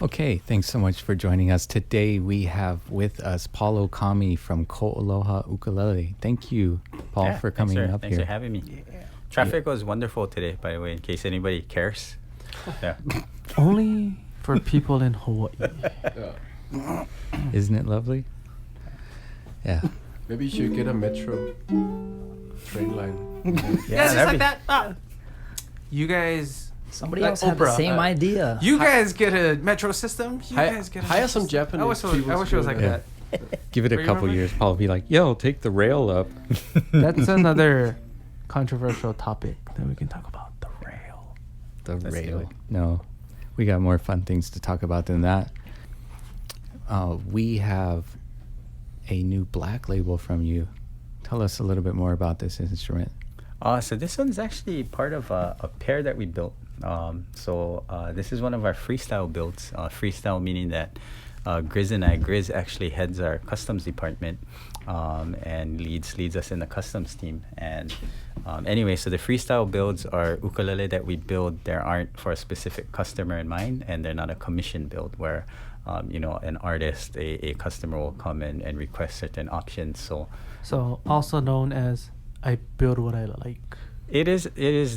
Okay, thanks so much for joining us. Today we have with us Paul Okami from KoAloha Ukulele. Thank you, Paul, for coming up Thanks here. for having me. Traffic was wonderful today, by the way, in case anybody cares. Yeah. Only for people in Hawaii. Isn't it lovely? Yeah. Maybe you should get a metro train line. Yeah, just like that. You guys... Somebody Like else had the Oprah, same idea. You guys get a metro system. You guys get a hire metro some system. Japanese I wish it was like Yeah. that. Give it a Were you couple over? years, Paul will be like, yo, take the rail up. That's another controversial topic that we can talk about. The rail. The Let's do rail. it. No, we got more fun things to talk about than that. We have a new black label from you. Tell us a little bit more about this instrument. So this one's actually part of a pair that we built. This is one of our freestyle builds. Freestyle meaning that Grizz and I, Grizz actually heads our customs department and leads us in the customs team. And anyway, so the freestyle builds are ukulele that we build. They aren't for a specific customer in mind, and they're not a commission build where an artist, a customer will come in and request certain options. So also known as I build what I like. It is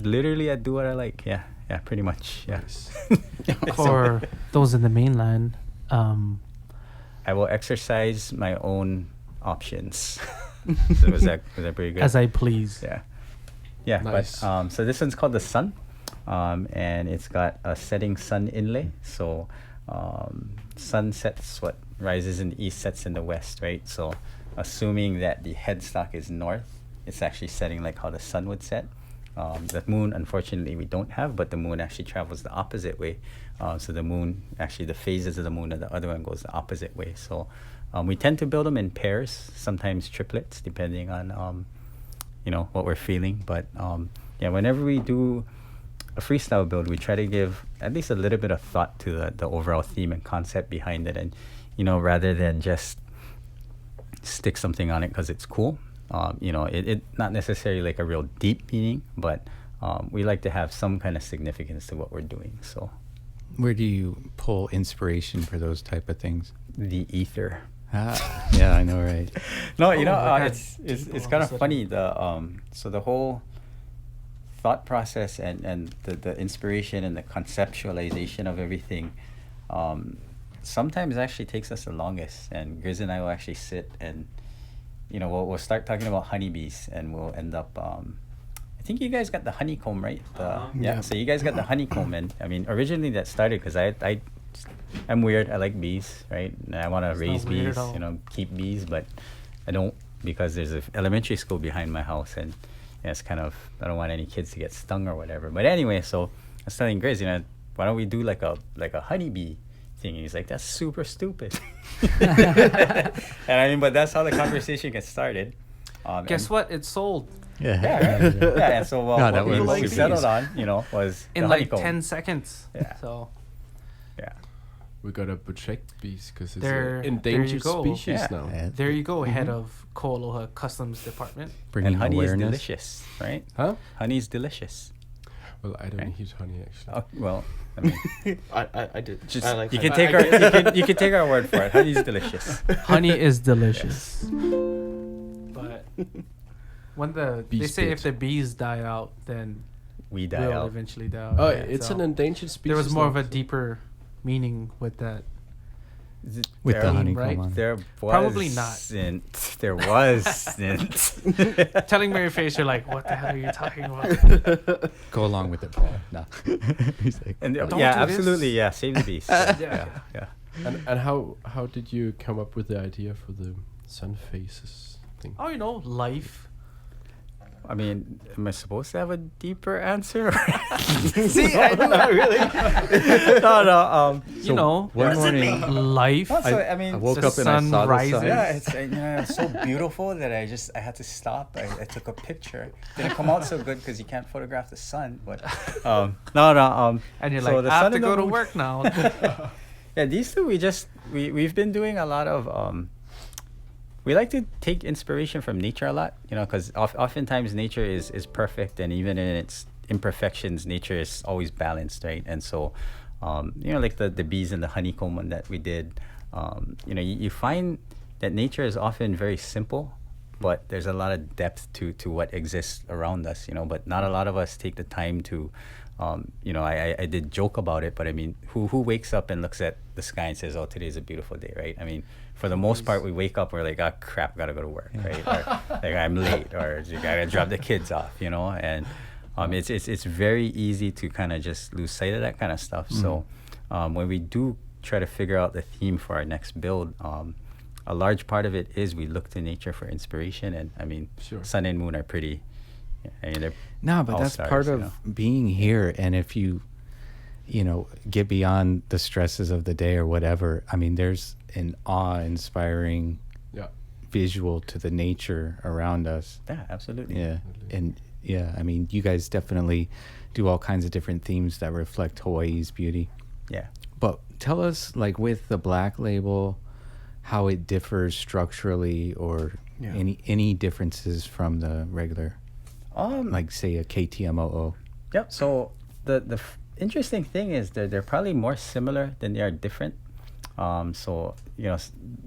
literally a do what I like. Yeah, pretty much. Yeah. For those in the mainland, I will exercise my own options. So was that pretty good? as I please. Yeah. Nice. But so this one's called the Sun, and it's got a setting sun inlay. So sun sets what rises in the east, sets in the west, right? So assuming that the headstock is north, it's actually setting like how the sun would set. The moon, unfortunately, we don't have, but the moon actually travels the opposite way. So the moon, actually the phases of the moon and the other one goes the opposite way. So we tend to build them in pairs, sometimes triplets, depending on, what we're feeling. But whenever we do a freestyle build, we try to give at least a little bit of thought to the overall theme and concept behind it. And, rather than just stick something on it because it's cool. It not necessarily like a real deep meaning, but we like to have some kind of significance to what we're doing. So Where do you pull inspiration for those type of things? the ether. Yeah, I know, right? No, it's kind of funny. The whole thought process and the inspiration and the conceptualization of everything sometimes actually takes us the longest. And Grizz and I will actually sit and we'll start talking about honeybees, and we'll end up. I think you guys got the honeycomb, right? So you guys got the honeycomb, and I mean, originally that started because I'm weird. I like bees, right? And I want to raise not weird bees, at all. keep bees, but I don't because there's an elementary school behind my house, and it's kind of I don't want any kids to get stung or whatever. But anyway, so I was telling Grizz, why don't we do like a honeybee thing? And he's like, that's super stupid. And I mean, but that's how the conversation gets started. Guess what? It's sold And so that what we was settled on, was in the like honeycomb. 10 seconds. Yeah. So Yeah. We gotta protect bees because it's There- an there you endangered go. species Yeah. now. there you go, head of KoAloha Customs Department. Bringing And honey awareness. is delicious, right? Huh? Honey is delicious. Well, I don't Okay. eat honey actually. Oh, well, I mean, I did. just I like you honey. can take our you can take our word for it. Honey is delicious. Honey is delicious. But when they Bee say if spit. the bees die out, then We die we'll out. eventually die out. Oh, right? it's So an endangered species. there was more of now, a so- deeper meaning with that. With the There- honeycomb right? on. There Probably not. wasn't. There wasn't. Telling Mary Face, you're like, what the hell are you talking about? Go along with it, Paul. No. He's like, And Don't yeah, do this. absolutely. Yeah, save the beast. Yeah. And how did you come up with the idea for the sun faces thing? Oh, life. I mean, am I supposed to have a deeper answer? See, I know, not really. No. one morning, Life. I mean, I woke the up and I sun saw the rises. sun. yeah, it's so beautiful that I had to stop. I took a picture. Didn't come out so good because you can't photograph the sun. But no. And you're so like, the I have sun to and the go to moon- work now. Yeah, these two we've been doing a lot of we like to take inspiration from nature a lot, because oftentimes nature is perfect, and even in its imperfections, nature is always balanced, right? And so like the bees and the honeycomb one that we did. You find that nature is often very simple, but there's a lot of depth to what exists around us, but not a lot of us take the time to, I did joke about it, but I mean, who wakes up and looks at the sky and says, oh, today's a beautiful day, right? I mean, for the most part, we wake up, we're like, oh, crap, gotta go to work, right? Or like, I'm late, or you gotta drop the kids off, and it's very easy to kind of just lose sight of that kind of stuff. So when we do try to figure out the theme for our next build, a large part of it is we look to nature for inspiration. And I mean, sun and moon are pretty, they're but that's stars, part of being here. And if you get beyond the stresses of the day or whatever, I mean, there's an awe-inspiring visual to the nature around us. Yeah, absolutely. Yeah. And I mean, you guys definitely do all kinds of different themes that reflect Hawaii's beauty. Yeah. But tell us, like, with the Black Label, how it differs structurally, or any differences from the regular, like, say, a KTMOO. Yep. So the interesting thing is that they're probably more similar than they are different. So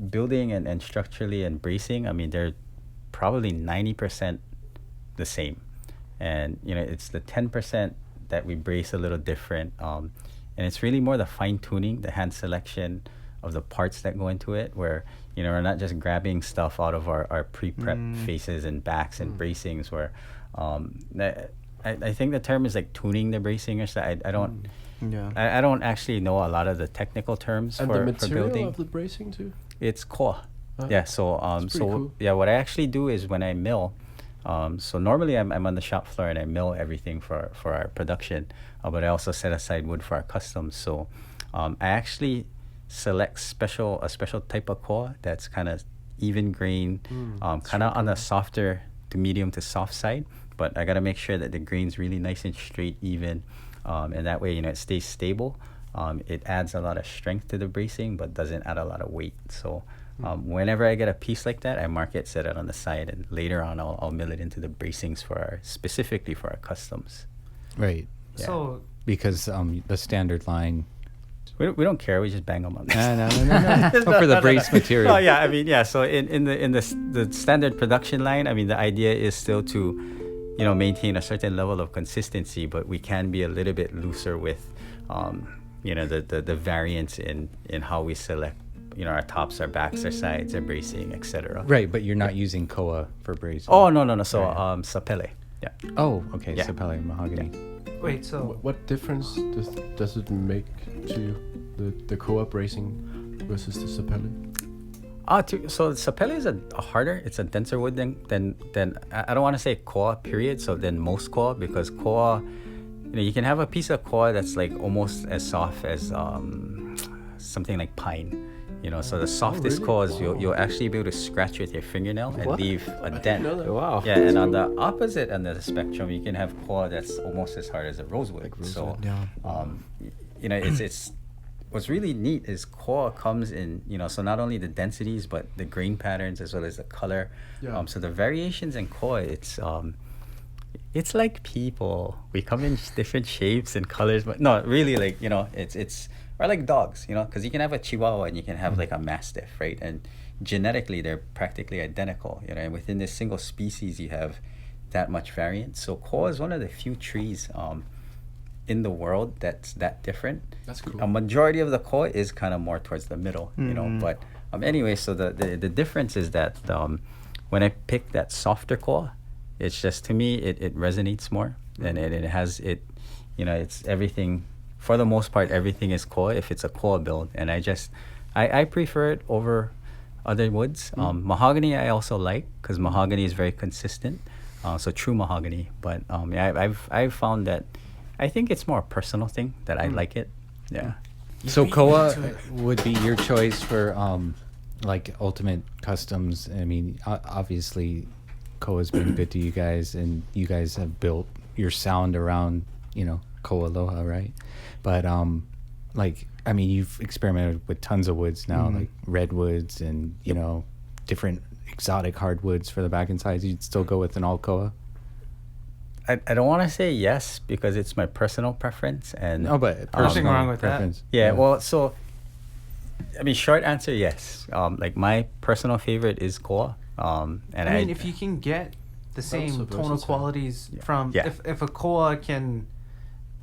building and structurally and bracing, I mean, they're probably 90% the same, and it's the 10% that we brace a little different. And it's really more the fine tuning, the hand selection of the parts that go into it, where we're not just grabbing stuff out of our pre-prep faces and backs and bracings, where I think the term is like tuning the bracing or something. I don't I don't actually know a lot of the technical terms and for the building. material of the bracing too? It's KoA. So cool. what I actually do is when I mill, so normally I'm on the shop floor and I mill everything for our production, but I also set aside wood for our customs. So I actually select a special type of KoA that's kind of even grain, kind of on the softer to medium to soft side, but I got to make sure that the grain's really nice and straight, even, and that way it stays stable. It adds a lot of strength to the bracing, but doesn't add a lot of weight. So whenever I get a piece like that, I mark it, set it on the side, and later on I'll mill it into the bracings specifically for our customs. Right. Yeah. So Because the standard line. We don't care. We just bang them on. No. Oh, for the brace material. Oh yeah, I mean, yeah. So in the standard production line, I mean, the idea is still to, maintain a certain level of consistency, but we can be a little bit looser with, the variance in how we select, our tops, our backs, our sides, our bracing, etc. Right, but you're not using KoA for bracing. Oh no. So sapele. Yeah. Oh, okay. Yeah. Sapele mahogany. wait, so What difference does it make to the KoA bracing versus the sapele? So sapele is a harder, it's a denser wood than I don't want to say KoA period, so than most KoA, because KoA, you can have a piece of KoA that's like almost as soft as something like pine. So the softest KoAs, you'll actually be able to scratch with your fingernail and leave a dent. Wow. Yeah, and on the opposite end of the spectrum, you can have KoA that's almost as hard as a rosewood. Like So, rosewood, it's what's really neat is KoA comes in, so not only the densities, but the grain patterns as well as the color. Yeah. So the variations in KoA, it's like people. We come in different shapes and colors, but no, really, like, it's or like dogs, because you can have a Chihuahua and you can have like a Mastiff, right? And genetically, they're practically identical, and within this single species, you have that much variance. So KoA is one of the few trees in the world that's that different. That's cool. A majority of the KoA is kind of more towards the middle, but anyway, so the difference is that when I pick that softer KoA, it's just, to me, it resonates more, and it has it's everything. For the most part, everything is KoA if it's a KoA build, and I prefer it over other woods. Mahogany I also like, because mahogany is very consistent, so true mahogany. But I've found that I think it's more a personal thing that I like it. Yeah. So KoA would be your choice for like ultimate customs. I mean, obviously KoA's been good to you guys, and you guys have built your sound around KoAloha, right? But I mean, you've experimented with tons of woods now, like redwoods and different exotic hardwoods for the back and sides. You'd still go with an all KoA? I don't want to say yes because it's my personal preference and No, but Nothing wrong with that. preference. yeah, well, so I mean, short answer, yes. Like my personal favorite is Koa. And I mean, if you can get the same so tonal versatile. qualities from Yeah. if a koa can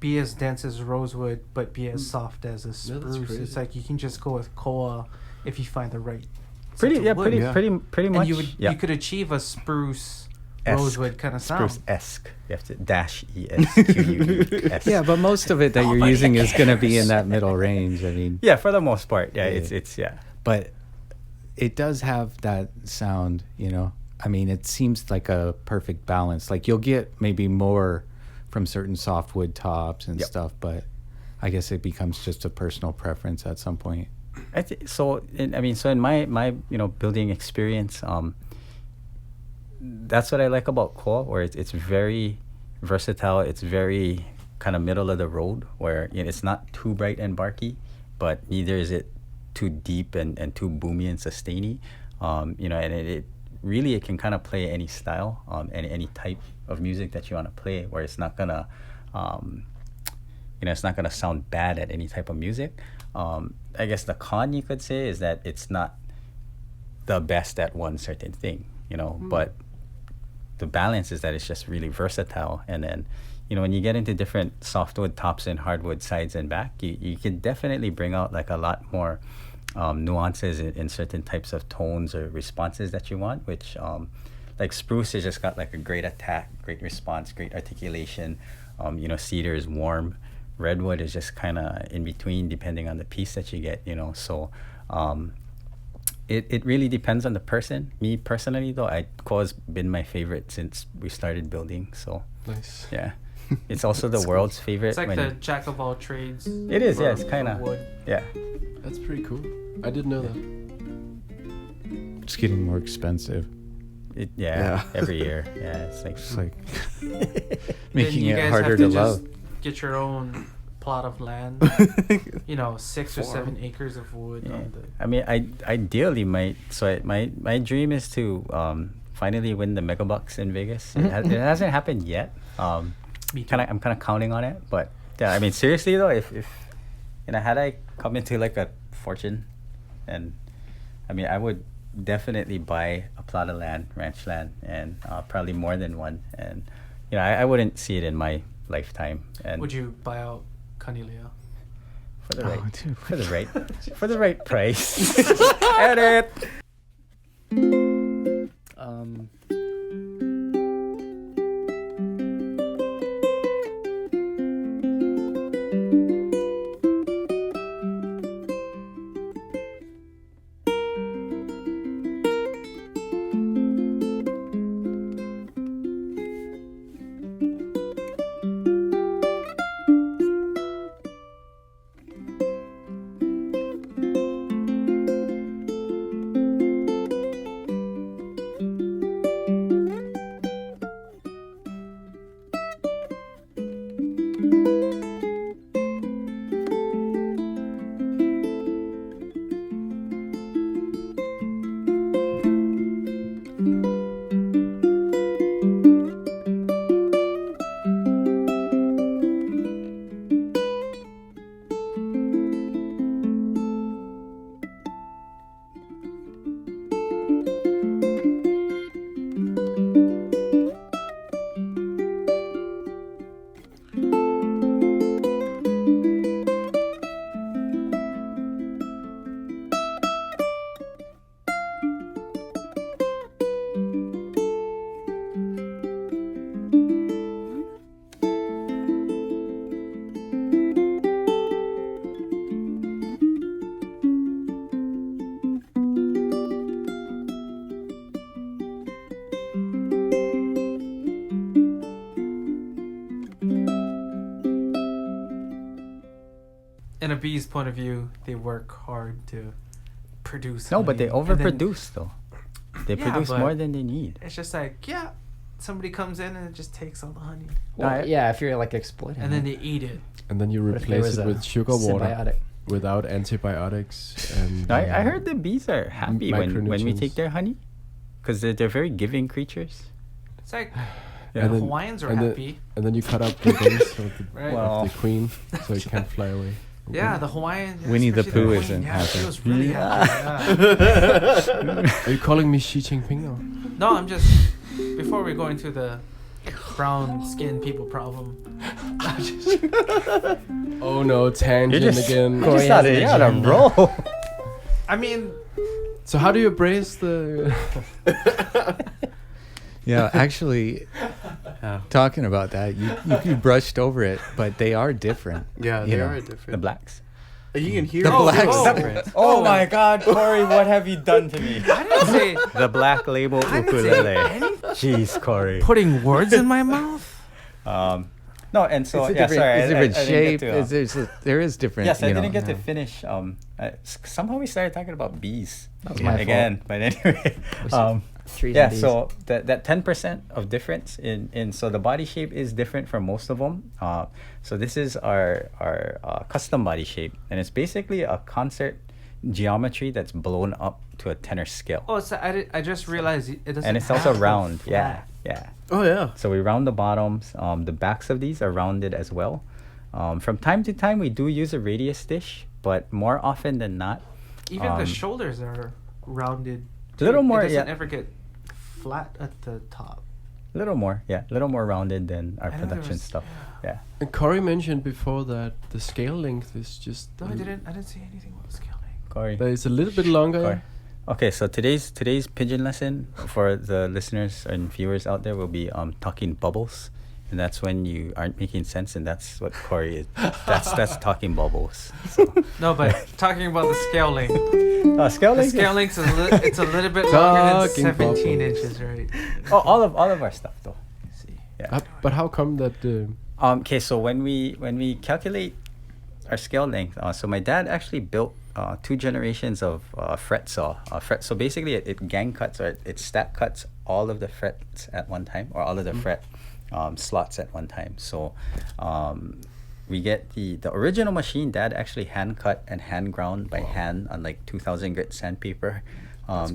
be as dense as rosewood but be as soft as a Yeah, that's spruce, crazy. it's like you can just go with koa if you find the right. pretty, such a yeah, wood. pretty much. And you would yeah. you could achieve a spruce Esque. rosewood kind of sound. Spruce-esque. You have to dash ESQUE. Yeah, but most of it that you're using is going to be in that middle range. I mean, Yeah, for the most part. Yeah, Yeah. it's yeah. but it does have that sound, you know. I mean, it seems like a perfect balance. Like you'll get maybe more from certain softwood tops and Yep. stuff, but I guess it becomes just a personal preference at some point. So in my building experience, that's what I like about Koa, where it's very versatile. It's very kind of middle of the road, where it's not too bright and barky, but neither is it too deep and too boomy and sustainy. And it really it can kind of play any style, any type of music that you want to play, where it's not gonna it's not gonna sound bad at any type of music. I guess the con you could say is that it's not the best at one certain thing, but the balance is that it's just really versatile. And then, when you get into different softwood tops and hardwood sides and back, you can definitely bring out like a lot more nuances in certain types of tones or responses that you want, which like spruce has just got like a great attack, great response, great articulation. Cedar is warm. Redwood is just kind of in between depending on the piece that you get, so it really depends on the person. Me personally though, Koa's been my favorite since we started building, so Nice. yeah. It's also the world's favorite. It's like when the jack of all trades. It is, yeah, it's for kinda- wood. yeah. That's pretty cool. I didn't know that. It's getting more expensive. Yeah, every year. Yeah, it's like It's like Then making you it guys harder have to just love. Get your own plot of land. 6 or 7 acres of wood. yeah. On the, I mean, ideally my dream is to finally win the Megabucks in Vegas. It hasn't happened yet. me too. I'm kind of counting on it, but yeah, I mean seriously though, if had I come into like a fortune, and I mean I would definitely buy a plot of land, ranch land, and probably more than one, and I wouldn't see it in my lifetime. And Would you buy out Kanilea? for the Oh, right dude. for the right price. Edit. In a bee's point of view, they work hard to produce. No, but they honey, and then overproduce though. They Yeah, produce but- more than they need. It's just like, yeah, somebody comes in and it just takes all the honey, Well, yeah, if you're like exploiting. and then it. they eat it. And then you What if there replace was it a with sugar water symbiotic? without antibiotics. And I heard the bees are happy when we micronutrients. take their honey, because they're very giving creatures. It's like Yeah. The Hawaiians are and then- happy. And then you cut out the wings of the, Right. Well, of the queen so it can't fly away. Yeah, the Hawaiian. Winnie the especially Pooh queen, isn't yeah, she happy. was really happy. Yeah. Are you calling me Xi Jinping or? No, I'm just. Before we go into the brown skin people problem. Oh no, tangent again. You're just on a roll. I mean, So how do you brace the? Yeah, actually, talking about that, you brushed over it, but they are different. Yeah, you they know. are The different. blacks. You can hear The blacks. difference. Oh my God, Corey, what have you done to me? I didn't say The black label ukulele. Jeez, Corey. putting words in my mouth. No, and so It's a yeah, different, sorry, it's different I didn't shape. get to, There is different. yes, I you know, didn't get to finish. Somehow we started talking about bees That was my again, but anyway. Trees Yeah, and bees. so that 10% of difference in so the body shape is different for most of them. So this is our custom body shape, and it's basically a concert geometry that's blown up to a tenor scale, Oh, so I just realized it doesn't. and it's also have a round. Yeah, flat. yeah. Oh yeah. So we round the bottoms. The backs of these are rounded as well. From time to time, we do use a radius dish, but more often than not, Even the Um, shoulders are rounded. a little more, It doesn't yeah. ever get flat at the top. a little more rounded than our I know there production was- stuff. Yeah. And Corey mentioned before that the scale length is just. No, I didn't say anything about scaling. Corey. That is a little bit longer. Corey. Okay, so today's pigeon lesson for the listeners and viewers out there will be talking bubbles, and that's when you aren't making sense, and that's what Corey is. That's talking bubbles. So. No, but talking about the scale length. Scale The length. scale length it's a little bit longer than Talking 17 bubbles. inches, right? Oh, all of our stuff though. See. Yeah. But how come that? Okay, so when we calculate our scale length, so my dad actually built 2 generations of fret saw. So basically, it gang cuts or it stack cuts all of the frets at one time, or all of the fret slots at one time. So we get the original machine. Dad actually hand cut and hand ground by hand on like 2,000 grit sandpaper,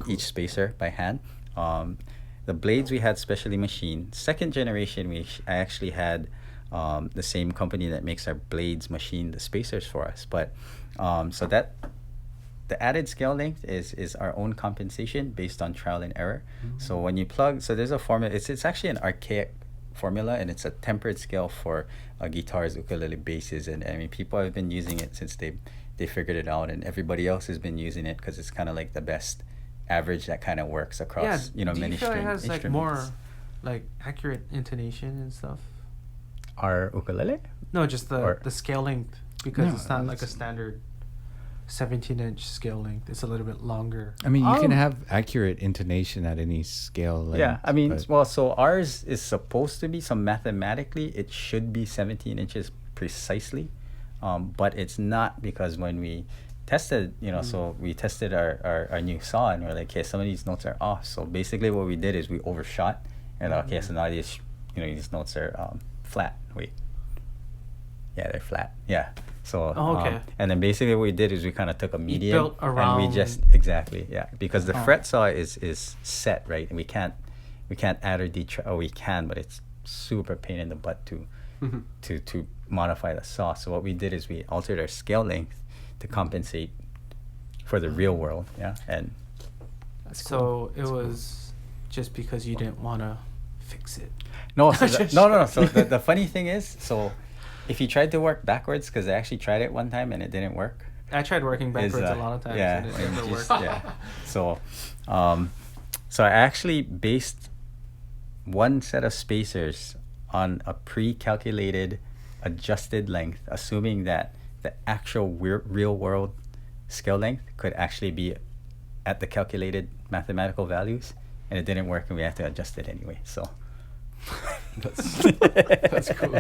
each spacer by hand. The blades we had specially machined. Second generation, I actually had the same company that makes our blades machine the spacers for us. But so that the added scale length is our own compensation based on trial and error. So when you plug, so there's a formula. It's actually an archaic formula, and it's a tempered scale for guitars, ukulele, basses, and I mean people have been using it since they figured it out, and everybody else has been using it because it's kind of like the best average that kind of works across do many you feel it string has like instruments. more like accurate intonation and stuff? Our ukulele. No, just Or- the scale length, because No, it's not like a it's- standard 17-inch scale length. It's a little bit longer. I mean, you can have accurate intonation at any scale. Length, Yeah, I mean, but- well, so ours is supposed to be, so mathematically it should be 17 inches precisely, but it's not, because when we tested, so we tested our new saw, and we're like, okay, some of these notes are off. So basically what we did is we overshot, and okay, so now these, these notes are flat. Wait. Yeah, they're flat. Yeah. So Oh, okay. and then basically what we did is we kind of took a median built and we around- just exactly, yeah, because the fret saw is set, right, and we can't add or detract, or we can, but it's super pain in the butt to modify the saw. So what we did is we altered our scale length to compensate for the real world, yeah, and So it was just because you didn't want to fix it. no, so no. So the funny thing is, so if you tried to work backwards, because I actually tried it one time and it didn't work. I tried working backwards a lot of times. Yeah, and it and never just- worked. yeah. So, so I actually based one set of spacers on a pre-calculated adjusted length, assuming that the actual real world scale length could actually be at the calculated mathematical values, and it didn't work, and we had to adjust it anyway. So That's cool.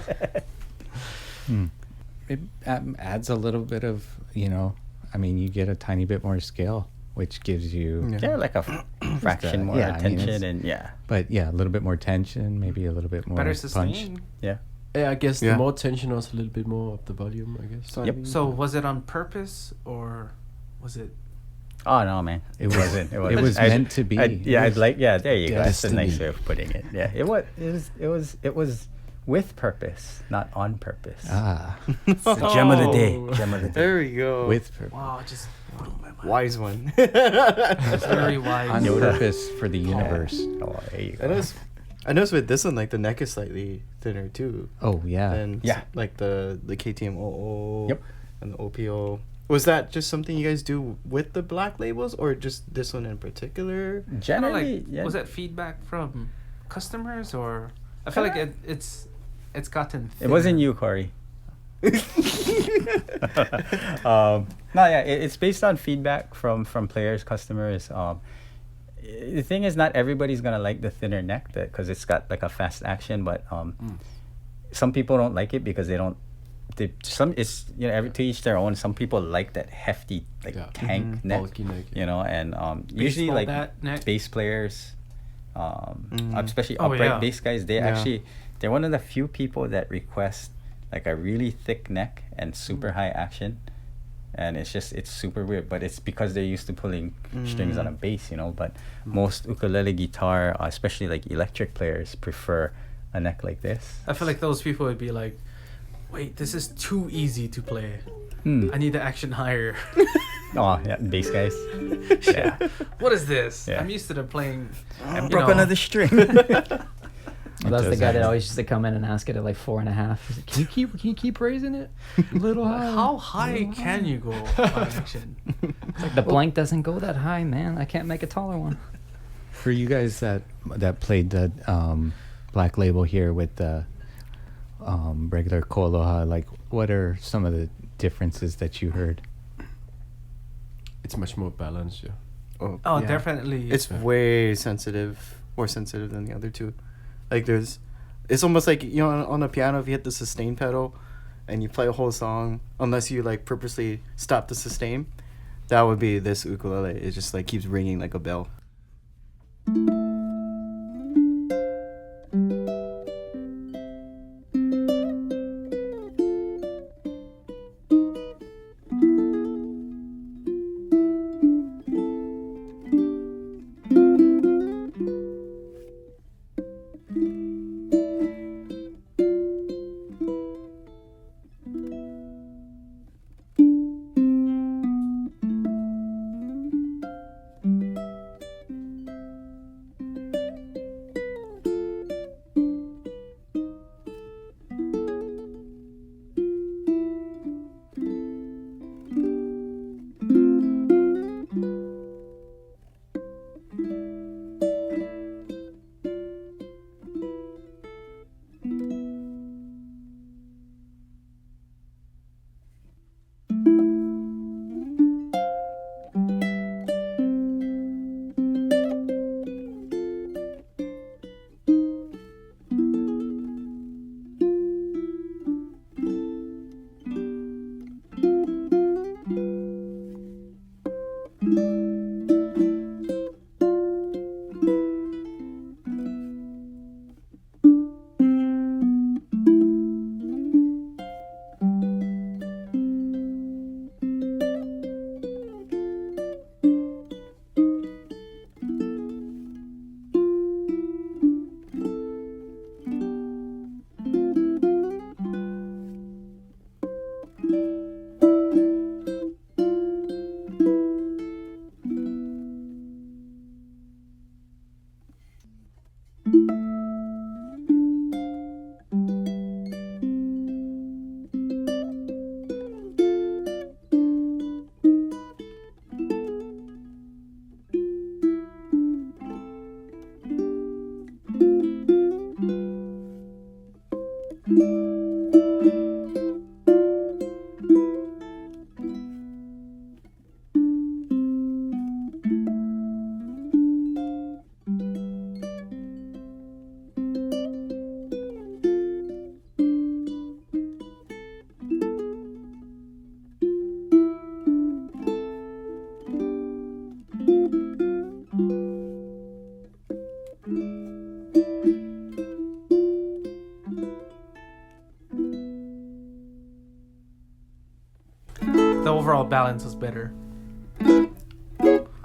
it adds a little bit of, I mean, you get a tiny bit more scale, which gives you, yeah, like a fraction more yeah, I mean, attention, it's- and yeah, but yeah, a little bit more tension, maybe a little bit more Better punch. sustain. yeah. Yeah, I guess Yeah. the more tension was a little bit more of the volume, I guess. So I Yep. mean, So was it on purpose, or was it? Oh no, man, it wasn't. It wasn't. It was meant to be. I'd like. Yeah, there you go. That's a nice Destiny. way of putting it. Yeah, it was. It was with purpose, not on purpose. Ah, It's the gem of the day. Gem of the day. There we go. with purpose. Wow, just blew my mind. wise one. It's very wise. On Yoda. purpose for the universe. Oh, there you I go. noticed with this one, like the neck is slightly thinner too. Oh yeah. Than Yeah. like the KTM 00. Yep. And the Opio. Was that just something you guys do with the black labels, or just this one in particular? Kinda Generally, like, yeah. was that feedback from customers, or I feel like it's gotten. It wasn't thinner. you, Corey. No, yeah, it's based on feedback from players, customers. The thing is, not everybody's gonna like the thinner neck, because it's got like a fast action. But some people don't like it because they don't. It's to each their own. Some people like that hefty like Yeah. tank neck, Bulky neck. and usually Baseball like bat neck. bass players, especially Oh, upright yeah. bass guys. They're one of the few people that request like a really thick neck and super high action, and it's super weird. But it's because they're used to pulling strings on a bass, But most ukulele guitar, especially like electric players, prefer a neck like this. I feel like those people would be like, "Wait, this is too easy to play. Hmm. I need the action higher. Oh yeah, bass guys. Yeah, What is this? Yeah. I'm used to them playing. I you broke know, another string. Well, that's the does guy that happen. always used to come in and ask it at like 4.5. He's like, can you keep raising it a little higher? How high can you go on action? It's like the blank doesn't go that high, man. I can't make a taller one. For you guys that played the black label here with the regular KoAloha, like what are some of the differences that you heard? It's much more balanced, yeah. Oh, Oh, yeah. definitely. It's way more sensitive than the other two. Like it's almost like, on a piano, if you hit the sustain pedal and you play a whole song, unless you like purposely stop the sustain, that would be this ukulele. It just like keeps ringing like a bell. The overall balance was better.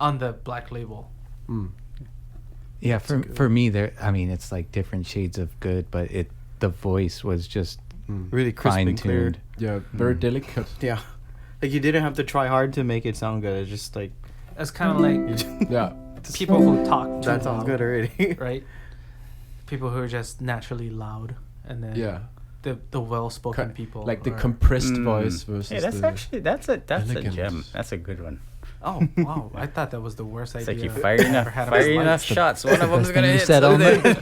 on the black label. Yeah, for me, there. I mean, it's like different shades of good, but the voice was just Really crisp and clear. fine-tuned. Yeah, very delicate. Yeah. Like you didn't have to try hard to make it sound good. It's just like It's kind of like Yeah. people who talk too that sounds loud, good already. right? People who are just naturally loud, and then Yeah. the well-spoken Ki- people, Like the are- compressed voice versus Yeah, that's the actually that's a elegant. gem. That's a good one. Oh wow! I thought that was the worst It's idea. like you fired I've enough, ever had in my fired life. enough shots. One of them's best gonna thing you hit. said so all then- night.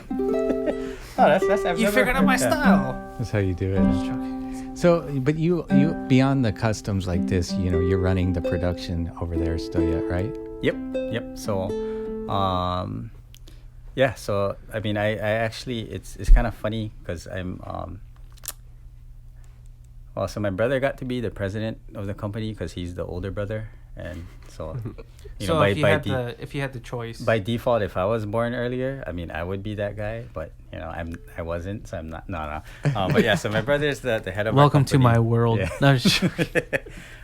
Oh, that's I've You never figured out heard my that. style. That's how you do it. So, but you beyond the customs like this, you're running the production over there still yet, right? Yep. So, yeah. So I mean, I actually it's kind of funny because I'm well, so my brother got to be the president of the company because he's the older brother, and so So by if you by had the choice, by default, if I was born earlier, I mean, I would be that guy, but I wasn't, so I'm not. No. But yeah, so my brother is the head of. welcome our to company. my world. Yeah. No, sh-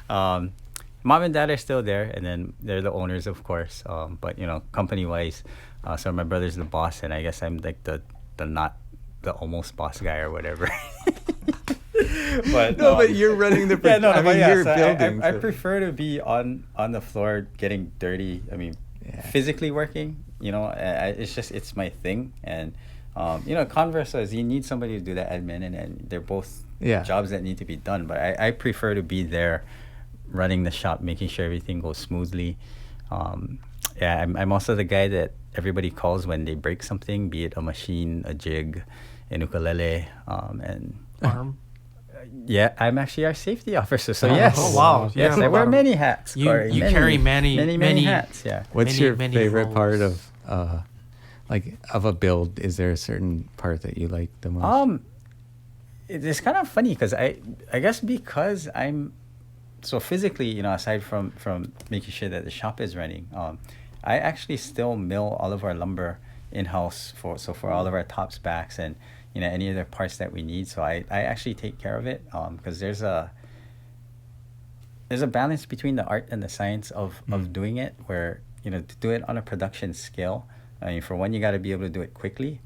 Mom and dad are still there, and then they're the owners, of course. But company wise, so my brother's the boss, and I guess I'm like the not the almost boss guy or whatever. But But you're running the. yeah, no, I but mean, yeah, you're so building. I so- prefer to be on the floor getting dirty. I mean, Yeah. physically working. It's my thing. And converse is you need somebody to do that admin, and they're both Yeah. jobs that need to be done. But I prefer to be there, running the shop, making sure everything goes smoothly. I'm also the guy that everybody calls when they break something, be it a machine, a jig, an ukulele, and. arm. Yeah, I'm actually our safety officer. So Oh, yes. oh, wow. Yes, Yeah, I wear wow. many hats. You Corey. carry many- hats. Yeah. What's many- your many favorite part roles. of, of a build? Is there a certain part that you like the most? It's kind of funny because I guess because I'm so physically, aside from making sure that the shop is running, I actually still mill all of our lumber in house for all of our tops, backs, and any other parts that we need. So I actually take care of it because there's a balance between the art and the science of doing it, where to do it on a production scale. I mean, for one, you got to be able to do it quickly.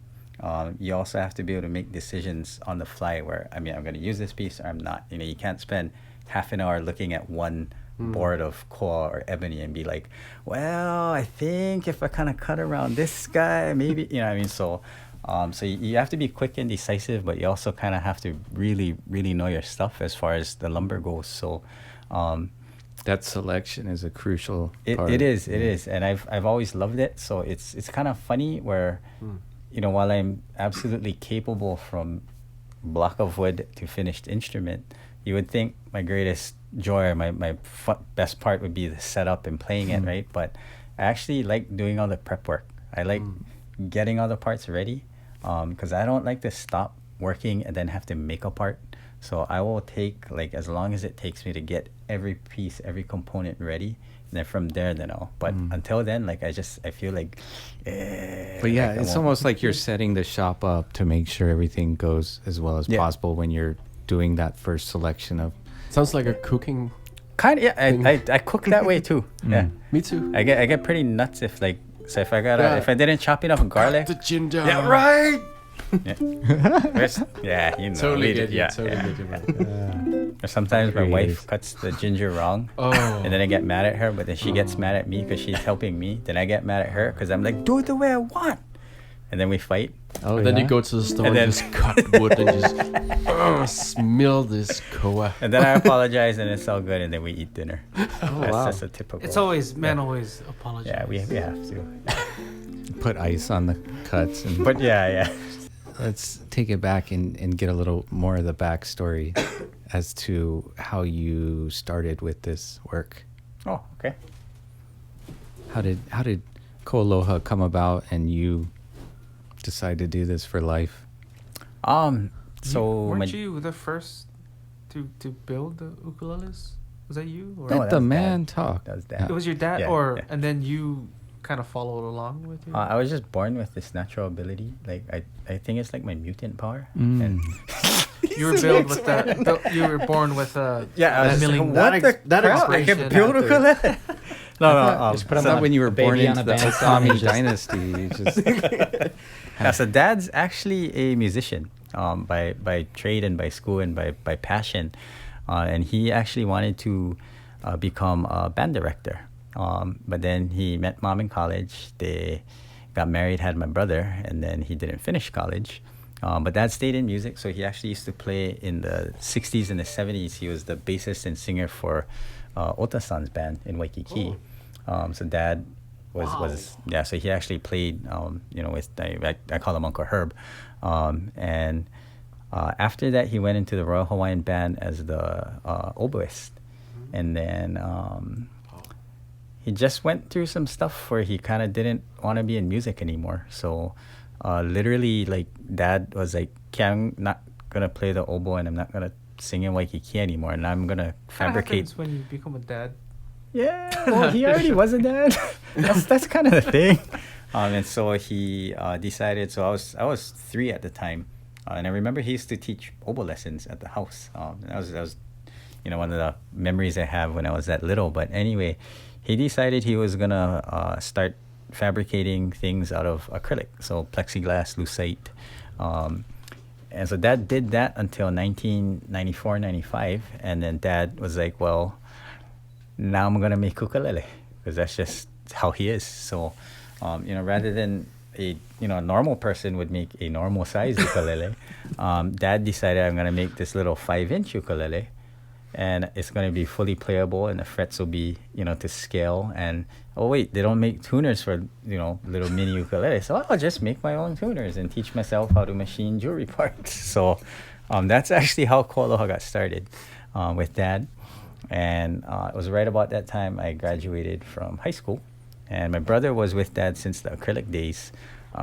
You also have to be able to make decisions on the fly where, I'm going to use this piece or I'm not. You can't spend half an hour looking at one board of koa or ebony and be like, well, I think if I kind of cut around this guy, maybe, So you have to be quick and decisive, but you also kind of have to really, really know your stuff as far as the lumber goes. So That selection is a crucial part. it is. And I've always loved it. So it's kind of funny where, while I'm absolutely capable from block of wood to finished instrument, you would think my greatest joy or my best part would be the setup and playing it, right? But I actually like doing all the prep work. I like getting all the parts ready because I don't like to stop working and then have to make a part. So I will take as long as it takes me to get every piece, every component ready. And then from there, But until then, I feel like. But yeah, it's almost like you're setting the shop up to make sure everything goes as well as possible when you're doing that first selection of. Sounds like a cooking. Kind of, yeah. I cook that way too. Yeah, Me too. I get pretty nuts if if I didn't chop enough garlic. The ginger. Yeah, right. Yeah, Totally we get did, you. yeah. Totally get you. Or sometimes my wife Creative. cuts the ginger wrong, Oh. and then I get mad at her. But then she gets mad at me because she's helping me. Then I get mad at her because I'm like, do it the way I want, and then we fight. Oh, And then you yeah? go to the store And and, then- just cut wood and just smell this koa. And then I apologize, and it's all good, and then we eat dinner. That's wow. just a typical. It's always always apologize. Yeah, we have to. Put ice on the cuts. And But yeah. let's take it back and get a little more of the backstory as to how you started with this work. Oh, okay. How did KoAloha come about and you decide to do this for life? So weren't you the first to build the ukuleles? Was that you? Or No, Let that the was man Dad. talk. That was Dad. it was your dad, Yeah. and then you kind of followed along with it. I was just born with this natural ability. I think it's like my mutant power. Mm. And You were built with you were born with yeah, I was just million- like, what that the crap? I expression can build after. ukulele. Just put I him thought on when you a were baby born on into a the bandstand and Okami just- dynasty, you just Yeah, so dad's actually a musician by trade and by school and by passion. And he actually wanted to become a band director. But then he met mom in college. They got married, had my brother, and then he didn't finish college. But dad stayed in music, so he actually used to play in the 60s and the 70s. He was the bassist and singer for Ota-san's band in Waikiki. So dad was yeah, so he actually played, with, I call him Uncle Herb. And after that, he went into the Royal Hawaiian Band as the oboist. And then he just went through some stuff where he kind of didn't want to be in music anymore. So literally, like, dad was like, okay, I'm not going to play the oboe and I'm not going to sing in Waikiki anymore. And I'm going to fabricate. Happens when you become a dad. Yeah, well, he already was a dad. that's kind of the thing. And so he decided. So I was 3 at the time, and I remember he used to teach oboe lessons at the house. That was one of the memories I have when I was that little. But anyway, he decided he was gonna start fabricating things out of acrylic, so plexiglass, lucite. And so dad did that until 1994, 95, and then dad was like, well, now I'm gonna make ukulele, because that's just how he is. So, rather than a normal person would make a normal size ukulele, dad decided I'm gonna make this little 5-inch ukulele, and it's gonna be fully playable, and the frets will be to scale. And oh wait, they don't make tuners for little mini ukulele, so I'll just make my own tuners and teach myself how to machine jewelry parts. So, that's actually how KoAloha got started with dad. And it was right about that time I graduated from high school. And my brother was with dad since the acrylic days.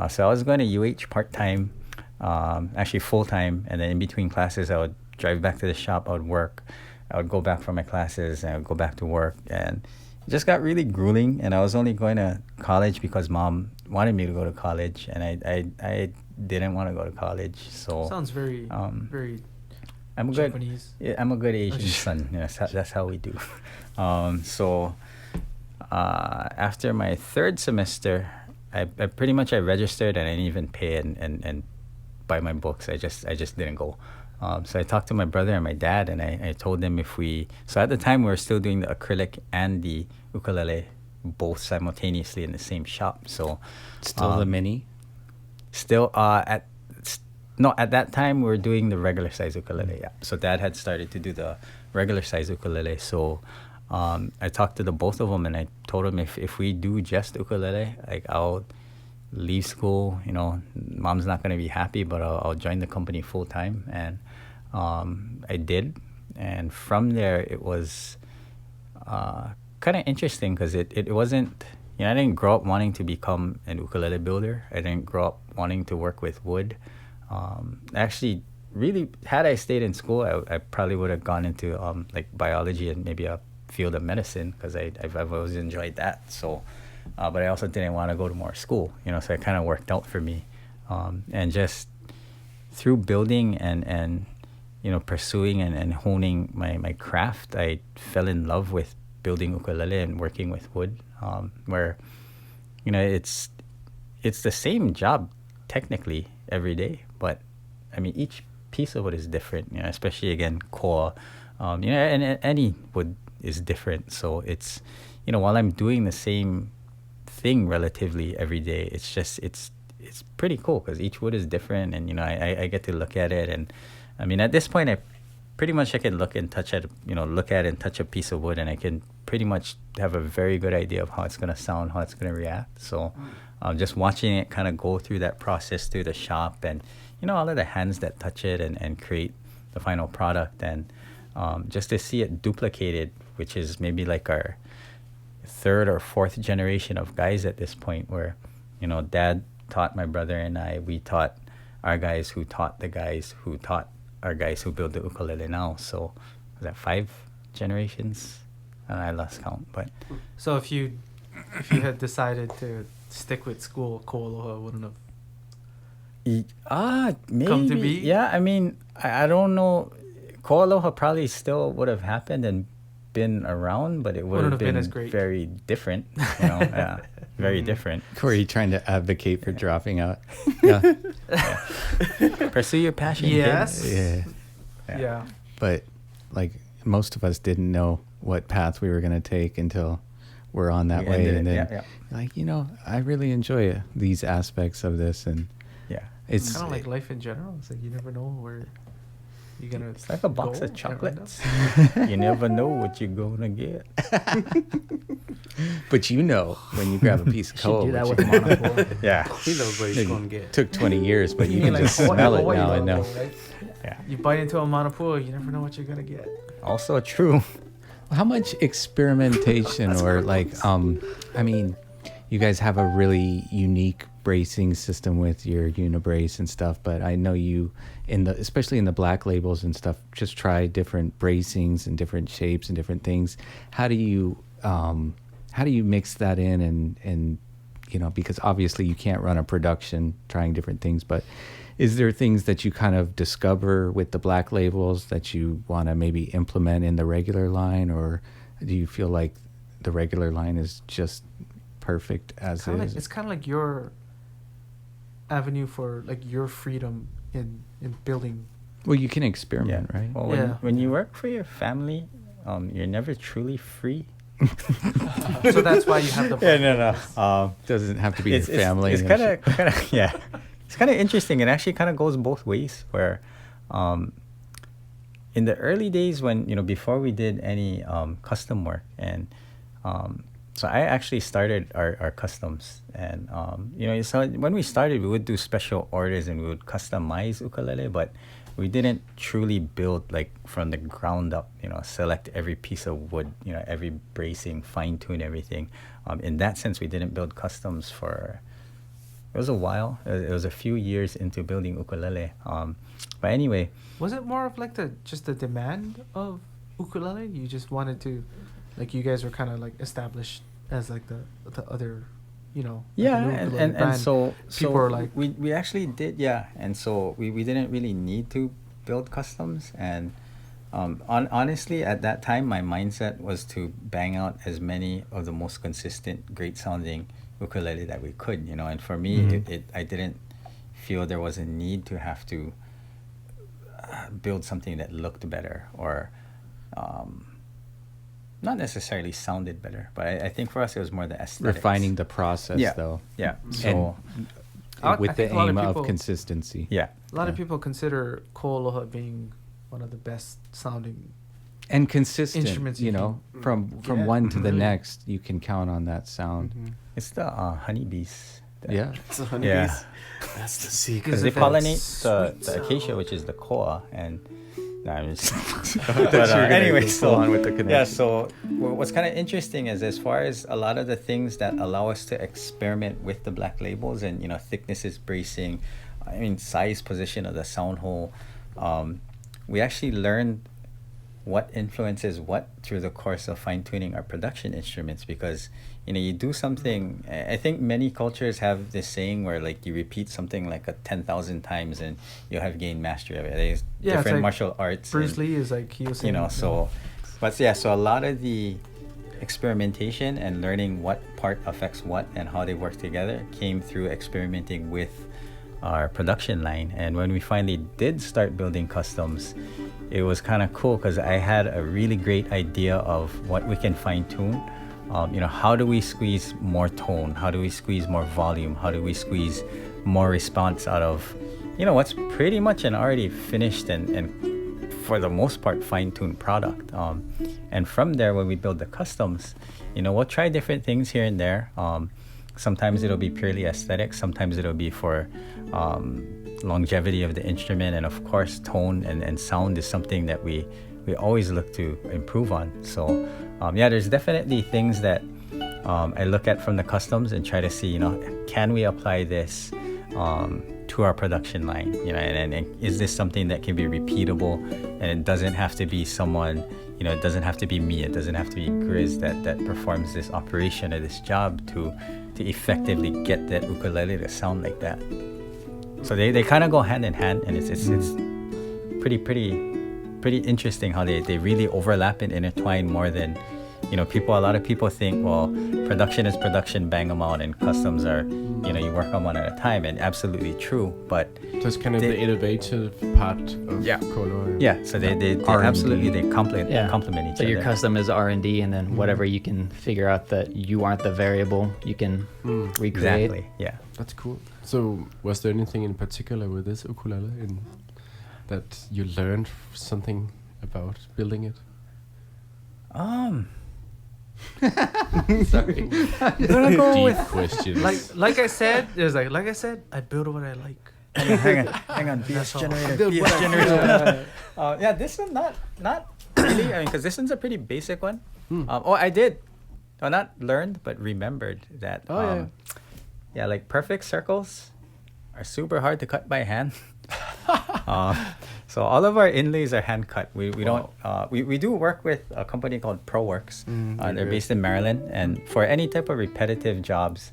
So I was going to UH part-time, actually full-time. And then in between classes, I would drive back to the shop. I would work. I would go back for my classes, and I would go back to work. And it just got really grueling. And I was only going to college because mom wanted me to go to college. And I didn't want to go to college. So Sounds very, very I'm a good, Japanese. yeah, I'm a good Asian son. That's how we do. So after my 3rd semester, I pretty much I registered, and I didn't even pay and buy my books. I just didn't go. So I talked to my brother and my dad, and I told them so at the time we were still doing the acrylic and the ukulele both simultaneously in the same shop. So still the mini. Still at that time we were doing the regular size ukulele. Yeah. So dad had started to do the regular size ukulele. So I talked to the both of them, and I told them if we do just ukulele, like, I'll leave school. Mom's not gonna be happy, but I'll join the company full time. And I did. And from there it was kind of interesting, because it wasn't. I didn't grow up wanting to become an ukulele builder. I didn't grow up wanting to work with wood. Actually, really, had I stayed in school, I probably would have gone into like biology and maybe a field of medicine, because I've always enjoyed that. So, but I also didn't want to go to more school, so it kind of worked out for me. And just through building and pursuing and honing my craft, I fell in love with building ukulele and working with wood, where it's the same job technically every day, but I mean each piece of wood is different, especially again koa, and any wood is different. So it's while I'm doing the same thing relatively every day, it's pretty cool, because each wood is different, and I get to look at it. And I mean, at this point, I can look and touch and touch a piece of wood, and I can pretty much have a very good idea of how it's going to sound, how it's going to react. So just watching it kind of go through that process through the shop, and all of the hands that touch it and create the final product, and just to see it duplicated, which is maybe like our 3rd or 4th generation of guys at this point, where dad taught my brother and we taught our guys who taught the guys who taught our guys who build the ukulele now. So was that 5 generations? I lost count. But So if you had decided to stick with school, KoAloha wouldn't have maybe. come to be? Yeah, I mean, I don't know. KoAloha probably still would have happened, and been around, but it would Wouldn't have have been been as great. very different. You know, yeah, very different. Corey trying to advocate for dropping out. Yeah. Pursue your passion. Yes. kids. Yeah. Yeah. But like most of us didn't know what path we were going to take until we're on that We way. ended And it, then yeah. like, I really enjoy these aspects of this. And Yeah. it's Kind of like life in general. It's like you never know where you're gonna. It's like a box go of and end chocolates. up. You never know what you're gonna get. but when you grab a piece of Should coal, do that which with monopoly. Yeah. He knows what he's going to get. took 20 years, but you mean can just Hawaii- smell it Hawaii now and know. monopoly, right? Yeah. You bite into a monopoly, you never know what you're gonna get. Also true. How much experimentation or like I mean, you guys have a really unique bracing system with your unibrace and stuff, but I know you especially in the black labels and stuff, just try different bracings and different shapes and different things. How do you mix that in and because obviously you can't run a production trying different things, but is there things that you kind of discover with the black labels that you want to maybe implement in the regular line, or do you feel like the regular line is just perfect as is? It's kind of like your avenue for like your freedom in building. Well, you can experiment, right? Well, when you work for your family, you're never truly free. So that's why you have the. No. Doesn't have to be your family. It's kind of yeah. It's kind of interesting. It actually kind of goes both ways. Where, in the early days when before we did any custom work, and so I actually started our customs, and so when we started, we would do special orders and we would customize ukulele, but we didn't truly build like from the ground up. Select every piece of wood, every bracing, fine tune everything. In that sense, we didn't build customs for. It was a while. It was a few years into building ukulele. But anyway. Was it more of like just the demand of ukulele? You just wanted to, like, you guys were kind of like established as like the other, like yeah, the ukulele and so people were like we actually did, yeah, and so we didn't really need to build customs, and honestly at that time my mindset was to bang out as many of the most consistent, great sounding ukulele that we could, and for me I didn't feel there was a need to have to build something that looked better or not necessarily sounded better, but I think for us it was more the aesthetics. Refining the process, though. Yeah. So with I the think a lot aim of of people- consistency. yeah. a lot of people consider KoAloha being one of the best sounding. And consistent, Instruments you from Yeah, one to the really. next, you can count on that sound. It's the honeybees. Yeah. It's the honeybees. Yeah. That's the secret. Because they Is it pollinate that the acacia, which is the koa, and I'm just. But, anyway, go so on with the yeah. connection. So what's kind of interesting is as far as a lot of the things that allow us to experiment with the black labels and thicknesses, bracing, size, position of the sound hole, we actually learned what influences what through the course of fine-tuning our production instruments, because you do something. I think many cultures have this saying where like you repeat something like 10,000 times and you'll have gained mastery of it. There's Yeah, it's different like martial arts. Bruce and, Lee is like he was saying. so a lot of the experimentation and learning what part affects what and how they work together came through experimenting with our production line. And when we finally did start building customs, it was kind of cool because I had a really great idea of what we can fine tune. How do we squeeze more tone? How do we squeeze more volume? How do we squeeze more response out of what's pretty much an already finished and for the most part fine-tuned product. And from there, when we build the customs, we'll try different things here and there. Sometimes it'll be purely aesthetic. Sometimes it'll be for longevity of the instrument, and of course tone and sound is something that we always look to improve on. So there's definitely things that I look at from the customs and try to see, can we apply this to our production line, and is this something that can be repeatable, and it doesn't have to be someone, it doesn't have to be me, it doesn't have to be Grizz that performs this operation or this job to effectively get that ukulele to sound like that. So they kind of go hand in hand, and it's pretty pretty interesting how they really overlap and intertwine more than, a lot of people think, well, production is production, bang them out, and customs are, you work on one at a time, and absolutely true. But So it's kind of the innovative part of KoAloha. yeah, so they absolutely they complement each So other. your custom is R&D, and then whatever you can figure out that you aren't the variable, you can recreate. Exactly. Yeah. That's cool. So was there anything in particular with this ukulele that you learned something about building it? Sorry. Gonna go Deep with questions. Like I said, I build what I like. hang on. That's BS all. generator. BS generator. Yeah, this one not really. I mean, because this one's a pretty basic one. I did. Well, not learned, but remembered that. Yeah, like perfect circles are super hard to cut by hand. So all of our inlays are hand cut. We don't we do work with a company called ProWorks. They're based in Maryland, and for any type of repetitive jobs,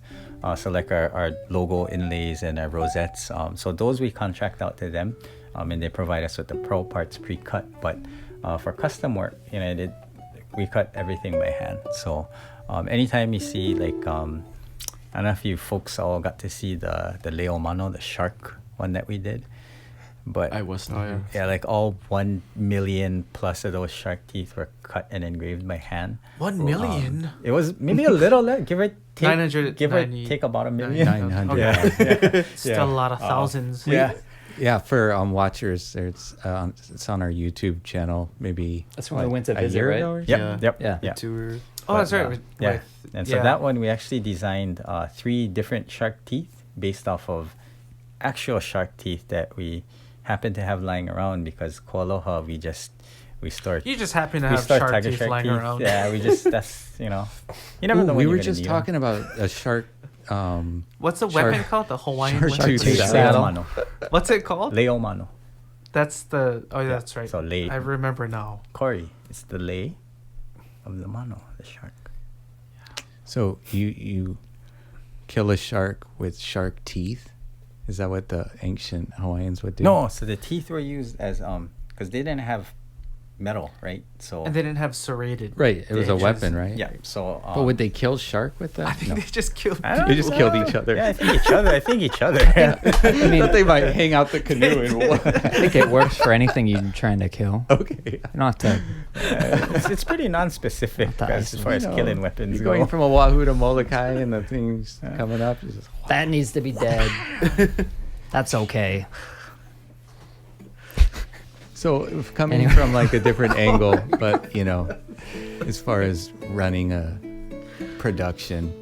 so like our logo inlays and our rosettes, so those we contract out to them, and they provide us with the pro parts pre-cut. But for custom work, we cut everything by hand. So anytime you see like I don't know if you folks all got to see the Leo Mano, the shark one that we did. But I wasn't. yeah, like all 1 million plus of those shark teeth were cut and engraved by hand. 1 million. It was maybe a little less, give or take. 990. Give or take about a million. 900. Yeah. Still a lot of thousands. Yeah, for watchers, there's it's on our YouTube channel. Maybe That's when we went to a visit, year right? ago or Yep. something? Yeah. Tour. Oh, that's right. Yeah. And so that one we actually designed 3 different shark teeth based off of actual shark teeth that we happen to have lying around, because KoAloha we store. You just happen to we have store shark tiger teeth lying lying around. Yeah, that's you never know when we you're were gonna just need talking 'em. about a shark. What's the Shark- weapon called? The Hawaiian shark weapon? tooth Leo saddle. Mano. What's it called? Leo Mano. That's the. Oh, that's right. So lei. I remember now. Corey, it's the lei of the mano, the shark. So you kill a shark with shark teeth? Is that what the ancient Hawaiians would do? No, so the teeth were used as because they didn't have metal, right? So And they didn't have serrated. Right, it was a edges. weapon, right? yeah. So But would they kill shark with that? I think No. they just killed. I don't They just know. killed each other. Yeah, I think each other. I mean, they might hang out the canoe and I think it works for anything you're trying to kill. okay. You don't have to. It's pretty non-specific Not as far as You know, killing weapons You're go. going from Oahu to Molokai and the thing's coming up. It's just, That needs to be dead. That's okay. so coming Anyway. from like a different angle, but as far as running a production,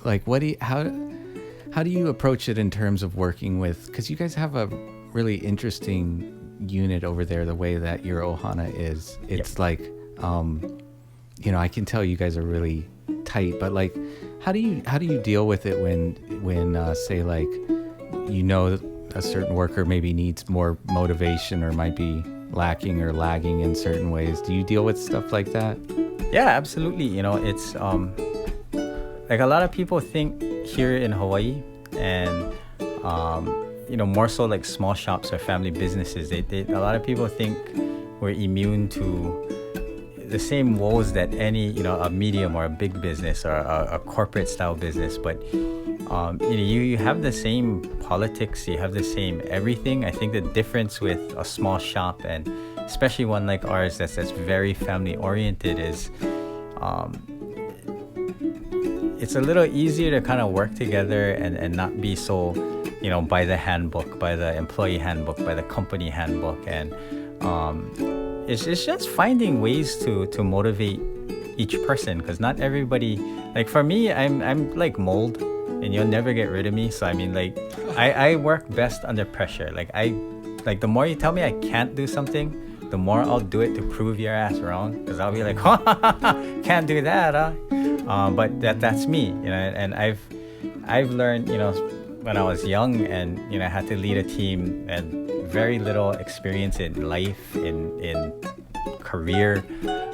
like how do you approach it in terms of working with? Because you guys have a really interesting unit over there. The way that your ohana is, it's like, I can tell you guys are really tight. But like, how do you deal with it when say like, a certain worker maybe needs more motivation or might be lacking or lagging in certain ways? Do you deal with stuff like that? Yeah, absolutely. It's like a lot of people think here in Hawaii and more so like small shops or family businesses. A lot of people think we're immune to the same woes that any a medium or a big business or a corporate style business, but you have the same politics, you have the same everything. I think the difference with a small shop, and especially one like ours that's very family oriented, is it's a little easier to kind of work together and not be so by the handbook, by the employee handbook, by the company handbook. And it's just finding ways to motivate each person, because not everybody, like for me, I'm like mold and you'll never get rid of me. So I mean, like I work best under pressure. Like the more you tell me I can't do something, the more I'll do it to prove your ass wrong, because I'll be like, can't do that, huh? But that's me, and I've learned, when I was young and I had to lead a team and very little experience in life, in career,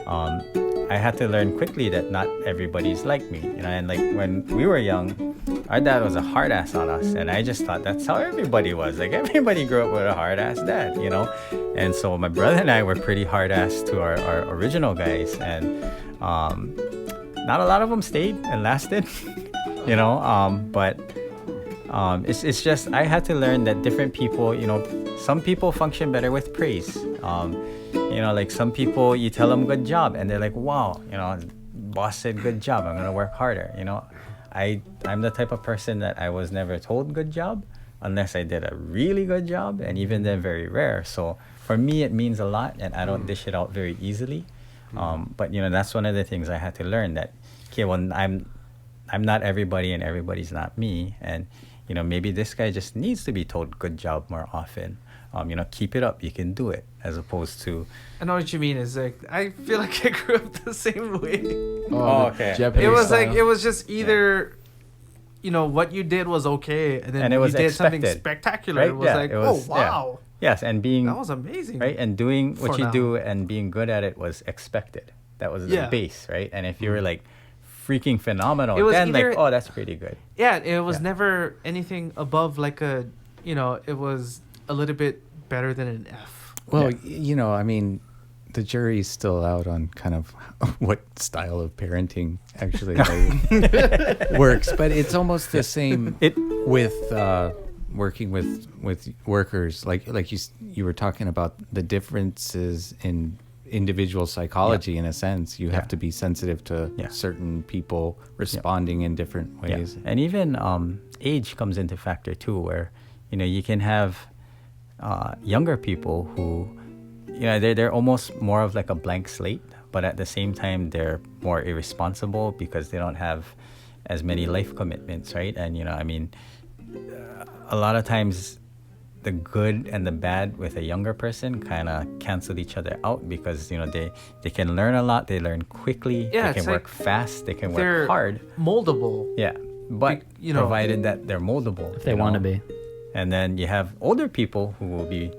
I had to learn quickly that not everybody's like me, you know. And like when we were young, our dad was a hard ass on us, and I just thought that's how everybody was. Like everybody grew up with a hard ass dad, you know. And so my brother and I were pretty hard ass to our original guys, and not a lot of them stayed and lasted, you know. But it's just I had to learn that different people, you know, some people function better with praise. You know, like some people, you tell them good job and they're like, wow, you know, boss said good job, I'm gonna work harder. You know, I'm the type of person that I was never told good job unless I did a really good job, and even then very rare. So for me it means a lot, and I don't dish it out very easily. But you know, that's one of the things I had to learn, that okay, well, I'm not everybody and everybody's not me, and you know, maybe this guy just needs to be told good job more often. You know, keep it up, you can do it, as opposed to. I know what you mean. Is like I feel like I grew up the same way. Oh, okay. Japanese It was style. like it was just either, you know, what you did was okay, and then And it was you did something expected, spectacular. right? It was Yeah, like, it was- oh wow, Yes, and being that was amazing. right, and doing what For you now. do and being good at it was expected. That was the Yeah. base, right? And if you were like freaking phenomenal, It was then either- like, oh, that's pretty good. Yeah, it was Yeah. never anything above like a, you know, it was a little bit better than an F. Well, Yeah. you know, I mean, the jury's still out on kind of what style of parenting actually works, but it's almost the same with working with workers. Like you were talking about the differences in individual psychology. In a sense, you have to be sensitive to certain people responding in different ways. Yeah. And even age comes into factor too, where you know you can have younger people who, you know, they're almost more of like a blank slate, but at the same time they're more irresponsible because they don't have as many life commitments, right? And you know, I mean, a lot of times the good and the bad with a younger person kind of cancel each other out, because you know they can learn a lot, they learn quickly, Yeah, they can it's work like fast, they can they're work hard. Moldable. Yeah, but you know, provided that they're moldable, If they you want to know? be. And then you have older people who will be,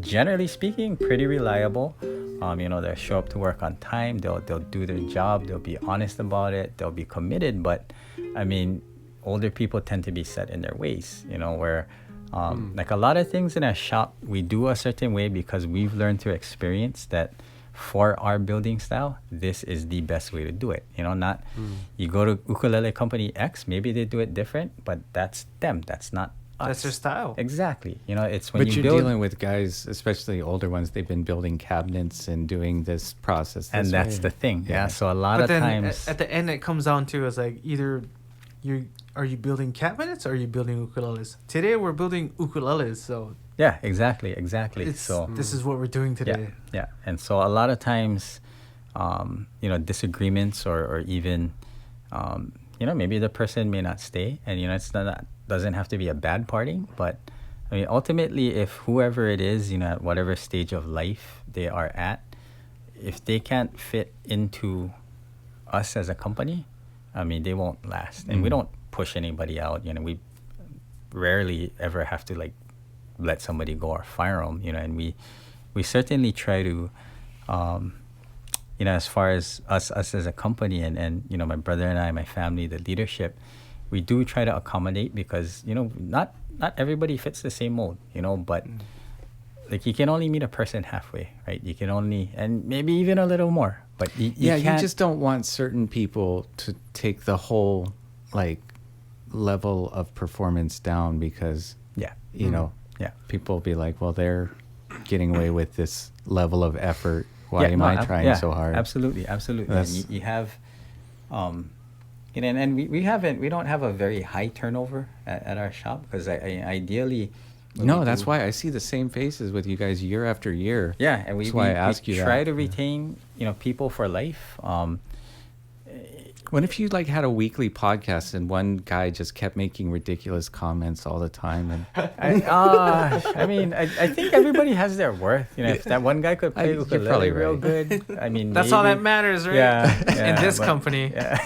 generally speaking, pretty reliable. You know, they'll show up to work on time. They'll do their job. They'll be honest about it. They'll be committed. But I mean, older people tend to be set in their ways. You know, where like a lot of things in our shop, we do a certain way because we've learned through experience that for our building style, this is the best way to do it. You know, not you go to ukulele company X, maybe they do it different, but that's them. That's not us. That's their style. Exactly. You know, it's when But you you're build, dealing with guys, especially older ones. They've been building cabinets and doing this process, and this that's way. the thing. Yeah. Yeah. So a lot But of then times, at the end, it comes down to is like either are you building cabinets or are you building ukuleles? Today we're building ukuleles, so yeah, exactly. it's, So this is what we're doing today. yeah. And so a lot of times, you know, disagreements or even, you know, maybe the person may not stay, and you know, it's not doesn't have to be a bad parting, but I mean, ultimately, if whoever it is, you know, at whatever stage of life they are at, if they can't fit into us as a company, I mean, they won't last. And we don't push anybody out. You know, we rarely ever have to like let somebody go or fire them. You know, and we certainly try to, you know, as far as us as a company and you know, my brother and I, my family, the leadership, we do try to accommodate, because you know, not everybody fits the same mold. You know, but like you can only meet a person halfway, right? You can only, and maybe even a little more, but you You can't, just don't want certain people to take the whole like level of performance down, because yeah, you know, yeah. people will be like, well, they're getting away with this level of effort. Why Yeah, am no, I trying yeah, so hard? Absolutely. And That's- you have, you know, and we don't have a very high turnover at our shop, because ideally. when No, we that's do- why I see the same faces with you guys year after year. Yeah, and That's why I ask you try that. to retain, you know, people for life. What if you like had a weekly podcast and one guy just kept making ridiculous comments all the time? And I mean, I think everybody has their worth. You know, if that one guy could play You're ukulele probably real right. good, I mean, That's all that maybe- matters, right? Yeah, In this but- company. Yeah.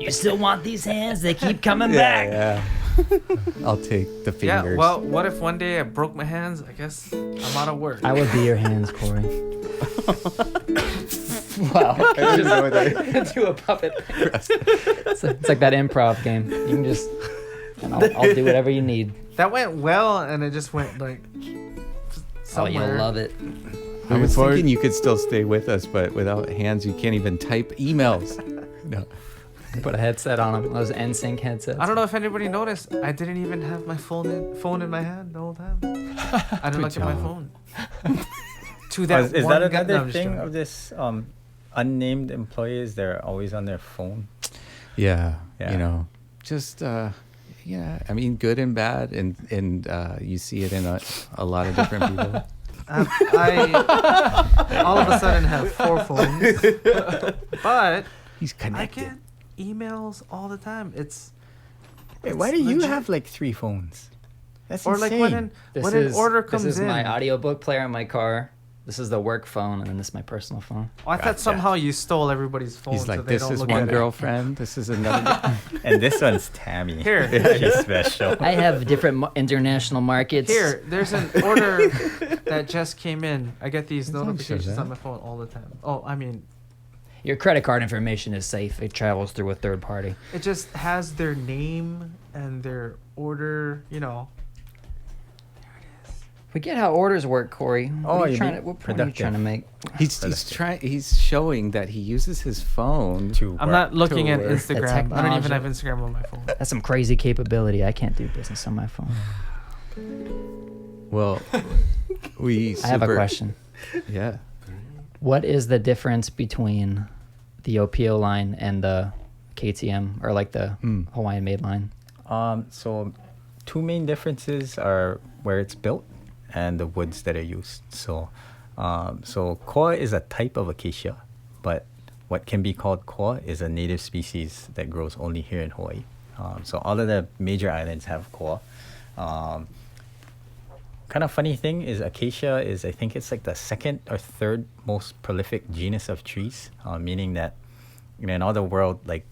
You still want these hands? They keep coming back. yeah. I'll take the fingers. Yeah, well, what if one day I broke my hands? I guess I'm out of work. I would be your hands, Corey. Wow. I didn't know that. Do a puppet. It's like that improv game. You can just, and I'll do whatever you need. That went well, and it just went like somewhere. Oh, you'll love it. I was thinking you could still stay with us, but without hands, you can't even type emails. No. Put a headset on them. Those NSYNC headsets. I don't know if anybody noticed. I didn't even have my phone in my hand the whole time. I didn't look at my phone. To that Is one that guy- no, another I'm just thing joking. of this unnamed employees? They're always on their phone. Yeah. Yeah. You know, just, yeah, I mean, good and bad. And you see it in a lot of different people. I all of a sudden have 4 phones, but He's I connected. get emails all the time. It's Wait, why do It's you legit. have like 3 phones? That's or insane. like when an order comes This is in. my audiobook player in my car. This is the work phone, and then this is my personal phone. Oh, I thought Gotcha. somehow you stole everybody's phone. He's so like, they this don't is look one at it." girlfriend. This is another. And this one's Tammy. Here. She's special. I have different international markets. Here, there's an order that just came in. I get these It don't show notifications that. on my phone all the time. Oh, I mean, Your credit card information is safe. It travels through a third party. it just has their name and their order. You know, We get how orders work, Corey. Oh, What are you you trying mean to, what point are you productive. trying to make? He's showing that he uses his phone. To I'm work. not looking at work. Instagram. The I don't even technology. have Instagram on my phone. That's some crazy capability. I can't do business on my phone. Well, we. I have a super- question. Yeah. What is the difference between the Opio line and the KTM, or like the Hawaiian made line? So 2 main differences are where it's built and the woods that are used. So koa is a type of acacia, but what can be called koa is a native species that grows only here in Hawaii. So all of the major islands have koa. Kind of funny thing is acacia is, I think it's like the 2nd or 3rd most prolific genus of trees, meaning that, you know, in all the world, like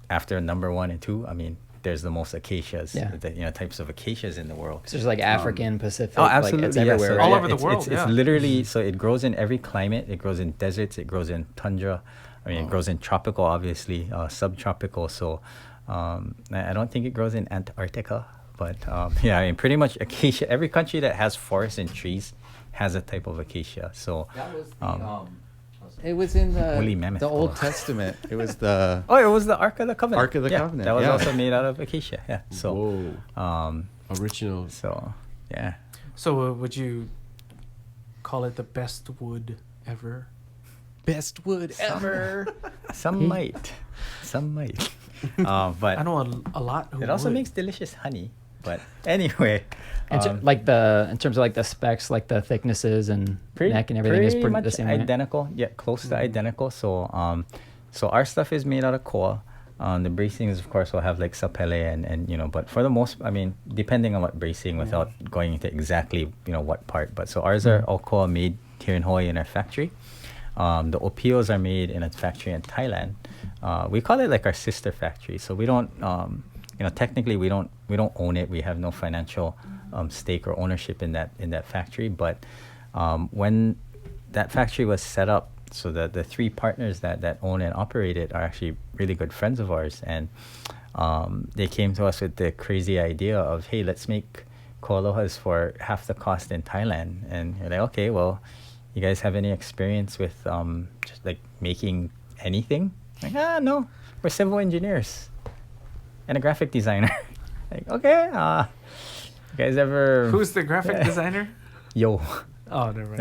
after number 1 and 2, I mean, there's the most acacias, Yeah. types of acacias in the world. So there's like African, Pacific. Oh, absolutely. Like it's yeah. everywhere. So right? All over the it's, world, It's, yeah. it's literally, so it grows in every climate. It grows in deserts. It grows in tundra. I mean, it grows in tropical, obviously, subtropical. So I don't think it grows in Antarctica. But yeah, I mean, pretty much acacia, every country that has forests and trees has a type of acacia. So That was the. It was in Woolly the mammoth Old koa. Testament. It was the. oh, it was the Ark of the Covenant. Ark of the Yeah, Covenant, That was yeah. also made out of acacia. Yeah. So, Whoa. Original. so yeah. So would you call it the best wood ever? Best wood ever. Some might. But I know a lot. Who it also would. makes delicious honey. But anyway, And so, like in terms of like the specs, like the thicknesses and neck and everything is pretty much the same. Right? identical. Yeah, close to identical. So so our stuff is made out of koa. The bracings, of course, will have like sapele and but for the most, I mean, depending on what bracing, without going into exactly what part. But so ours are all koa made here in Hawaii in our factory. The Opios are made in a factory in Thailand. We call it like our sister factory. So we don't, technically we don't own it. We have no financial stake or ownership in that factory. But when that factory was set up, so the 3 partners that own and operate it are actually really good friends of ours, and they came to us with the crazy idea of, hey, let's make KoAlohas for half the cost in Thailand. And you're like, okay, well, you guys have any experience with just like making anything? Like, no, we're civil engineers and a graphic designer. Like, okay, you guys ever? Who's the graphic Yeah. designer? Yo? Oh, never mind.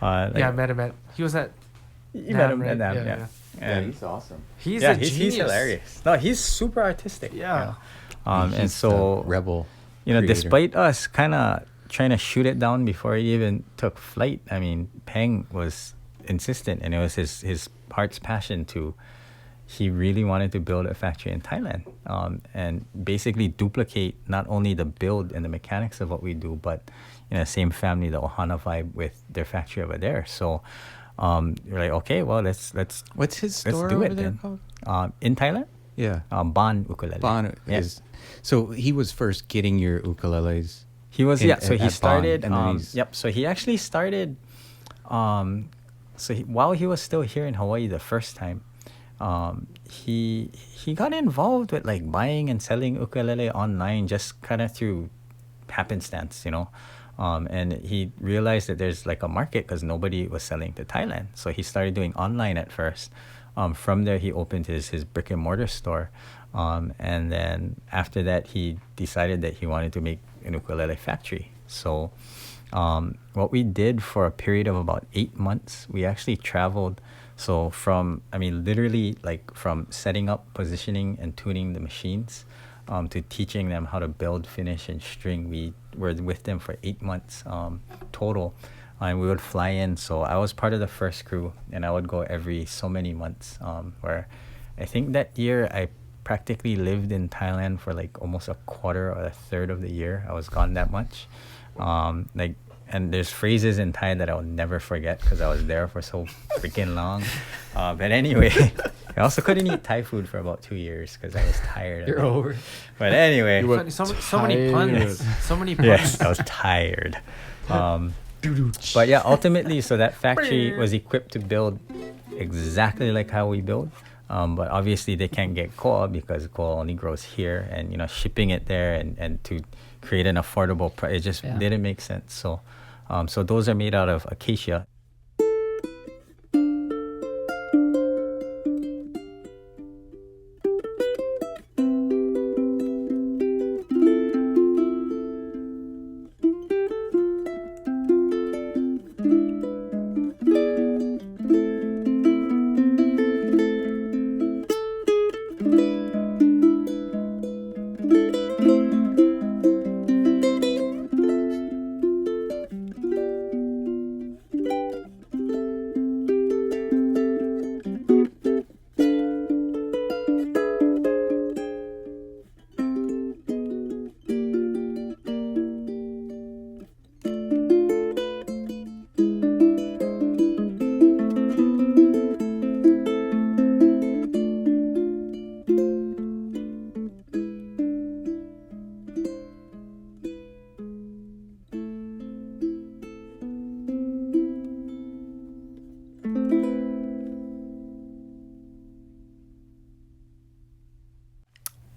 Yeah. Yeah, I met him at. He was at. You met him right? at NAM, Yeah, yeah. yeah. And awesome. He's yeah, a he's genius. hilarious. No, he's super artistic. Yeah. And He's so the rebel. creator. creator. Despite us kind of trying to shoot it down before it even took flight, I mean, Peng was insistent, and it was his heart's passion to. He really wanted to build a factory in Thailand, and basically duplicate not only the build and the mechanics of what we do, but same family, the Ohana vibe, with their factory over there. So we're like, okay, well, let's What's his store do over it there then. called? In Thailand. Yeah. Ban ukulele. Bon Yeah. is. So he was first getting your ukuleles. He was in- So he at Bon, started. and then he's- So he actually started while he was still here in Hawaii the first time, he got involved with like buying and selling ukulele online just kind of through happenstance, and he realized that there's like a market because nobody was selling to Thailand. So he started doing online at first. From there, he opened his brick and mortar store. And then after that, he decided that he wanted to make an ukulele factory. So what we did for a period of about 8 months, we actually traveled. So literally like from setting up, positioning, and tuning the machines to teaching them how to build, finish, and string. We were with them for 8 months total. And we would fly in. So I was part of the first crew, and I would go every so many months. Where I think that year I practically lived in Thailand for like almost a quarter or a third of the year. I was gone that much. And there's phrases in Thai that I'll never forget because I was there for so freaking long. But anyway, I also couldn't eat Thai food for about 2 years because I was tired. You're over. But anyway. You were So many puns. So many puns. Yes, I was tired. But yeah, ultimately, so that factory was equipped to build exactly like how we build. But obviously they can't get koa because koa only grows here, and shipping it there and to create an affordable price, it just didn't make sense. So so those are made out of acacia.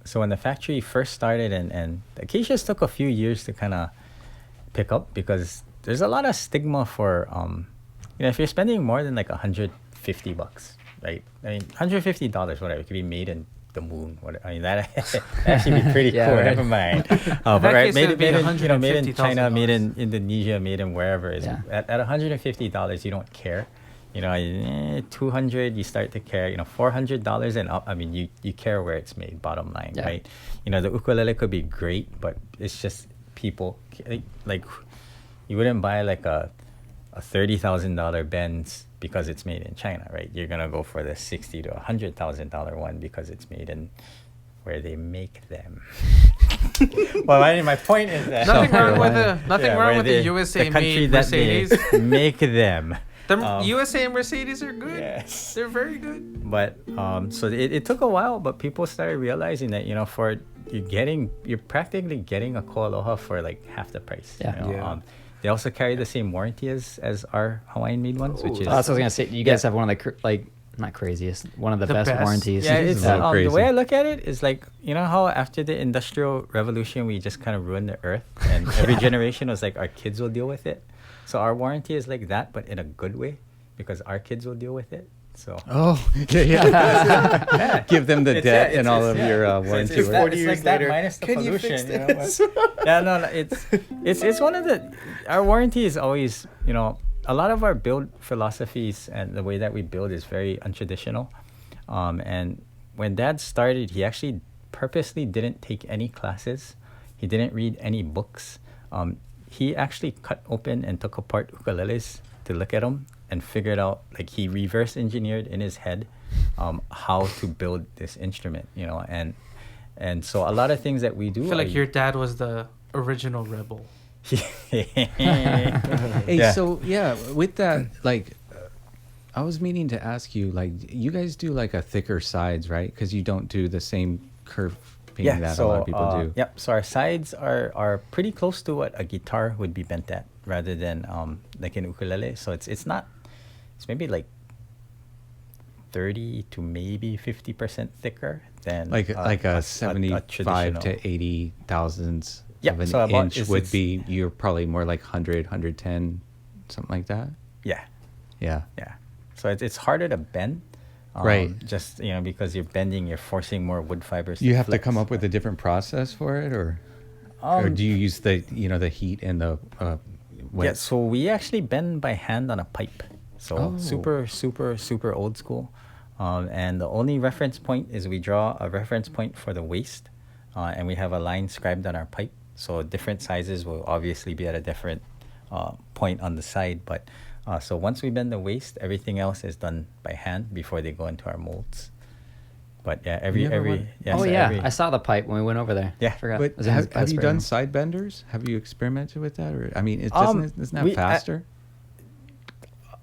So when the factory first started, and the acacias took a few years to kind of pick up because there's a lot of stigma for, if you're spending more than like $150, right? I mean, $150, whatever, it could be made in the moon. That actually be pretty cool. Right. Never mind. But right, made in China, made in $150,000. Indonesia, made in wherever. At $150, you don't care. 200 you start to care. $400 and up, I mean, you care where it's made, bottom line, right? The ukulele could be great, but it's just people like you wouldn't buy like a $30,000 Benz because it's made in China, right? You're gonna go for the $60,000 to $100,000 one because it's made in where they make them. Well, my point is that Nothing wrong with the USA made Mercedes. Make them. The USA and Mercedes are good. Yes. They're very good. But so it took a while, but people started realizing that you're practically getting a KoAloha for like half the price. They also carry the same warranty as our Hawaiian made ones, which is. That's what I was gonna say. You guys have one of the not craziest, one of the best warranties. Yeah, it's the way I look at it is like, how after the Industrial Revolution we just kind of ruined the earth, and every generation was like our kids will deal with it. So our warranty is like that, but in a good way, because our kids will deal with it. So. Oh, yeah. Give them the debt and all of your warranty. It's 40 years later. Minus the pollution. You fix this? It's one of the. Our warranty is always, a lot of our build philosophies and the way that we build is very untraditional. And when Dad started, he actually purposely didn't take any classes. He didn't read any books. He actually cut open and took apart ukuleles to look at them and figured out, like, he reverse engineered in his head how to build this instrument, and so a lot of things that we do. I feel like your dad was the original rebel. So with that, like, I was meaning to ask you, like, you guys do like a thicker sides, right? Because you don't do the same curve. That a lot of people do. Yep. So our sides are pretty close to what a guitar would be bent at, rather than like an ukulele. So it's not it's maybe like 30 to maybe 50% thicker than like a 75 traditional. to 80 thousandths Yeah, of an so about- inch it's- would it's- be, you're probably more like 100, 110, something like that. Yeah, Yeah. yeah. So it's harder to bend. Right. Just, because you're bending, you're forcing more wood fibers. You have to flex. come up with a different process for it, or do you use the the heat and the wet? Yeah, so we actually bend by hand on a pipe. So Oh. super, super, super old school. And the only reference point is we draw a reference point for the waist, and we have a line scribed on our pipe. So different sizes will obviously be at a different point on the side. But so once we bend the waist, everything else is done by hand before they go into our molds. But yeah, You ever went- I saw the pipe when we went over there. Yeah. Forgot. But It was in have you Pittsburgh. done side benders? Have you experimented with that, or I mean, isn't that we- faster?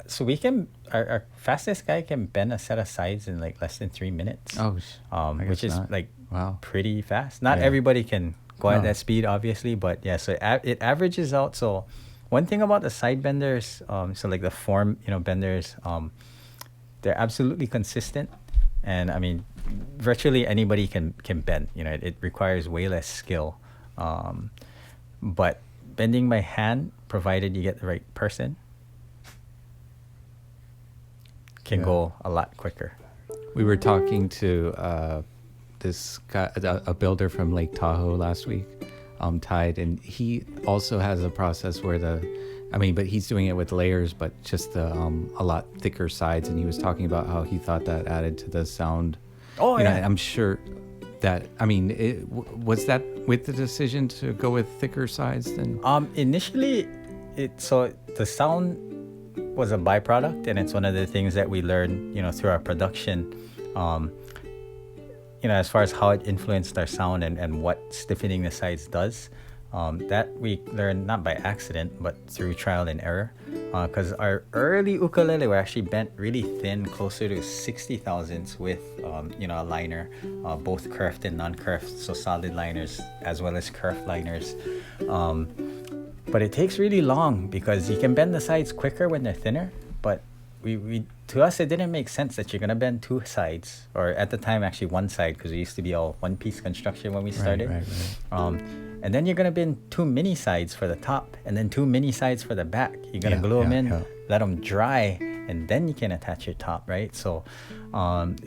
So we can, our fastest guy can bend a set of sides in like less than 3 minutes. Oh, I Which guess is not. like Wow. pretty fast. Not Yeah. everybody can go at No. that speed, obviously, but yeah. So it averages out. So one thing about the side benders, so like the form, benders, they're absolutely consistent, and I mean, virtually anybody can bend. It requires way less skill, but bending by hand, provided you get the right person, can Yeah. go a lot quicker. We were talking to this guy, a builder from Lake Tahoe last week, Tide, and he also has a process where but he's doing it with layers, but just a lot thicker sides. And he was talking about how he thought that added to the sound. Oh, yeah. I'm sure that, was that with the decision to go with thicker sides then? Initially, so the sound was a byproduct, and it's one of the things that we learned, through our production, as far as how it influenced our sound and what stiffening the sides does. That we learned not by accident, but through trial and error. Because our early ukulele were actually bent really thin, closer to 60 thousandths with, a liner, both curved and non-curved, so solid liners as well as curved liners. But it takes really long because you can bend the sides quicker when they're thinner. But to us, it didn't make sense that you're gonna bend two sides, or at the time actually one side, because we used to be all one-piece construction when we started. Right. And then you're gonna bend two mini sides for the top, and then two mini sides for the back. You're gonna glue them in, let them dry, and then you can attach your top, right? So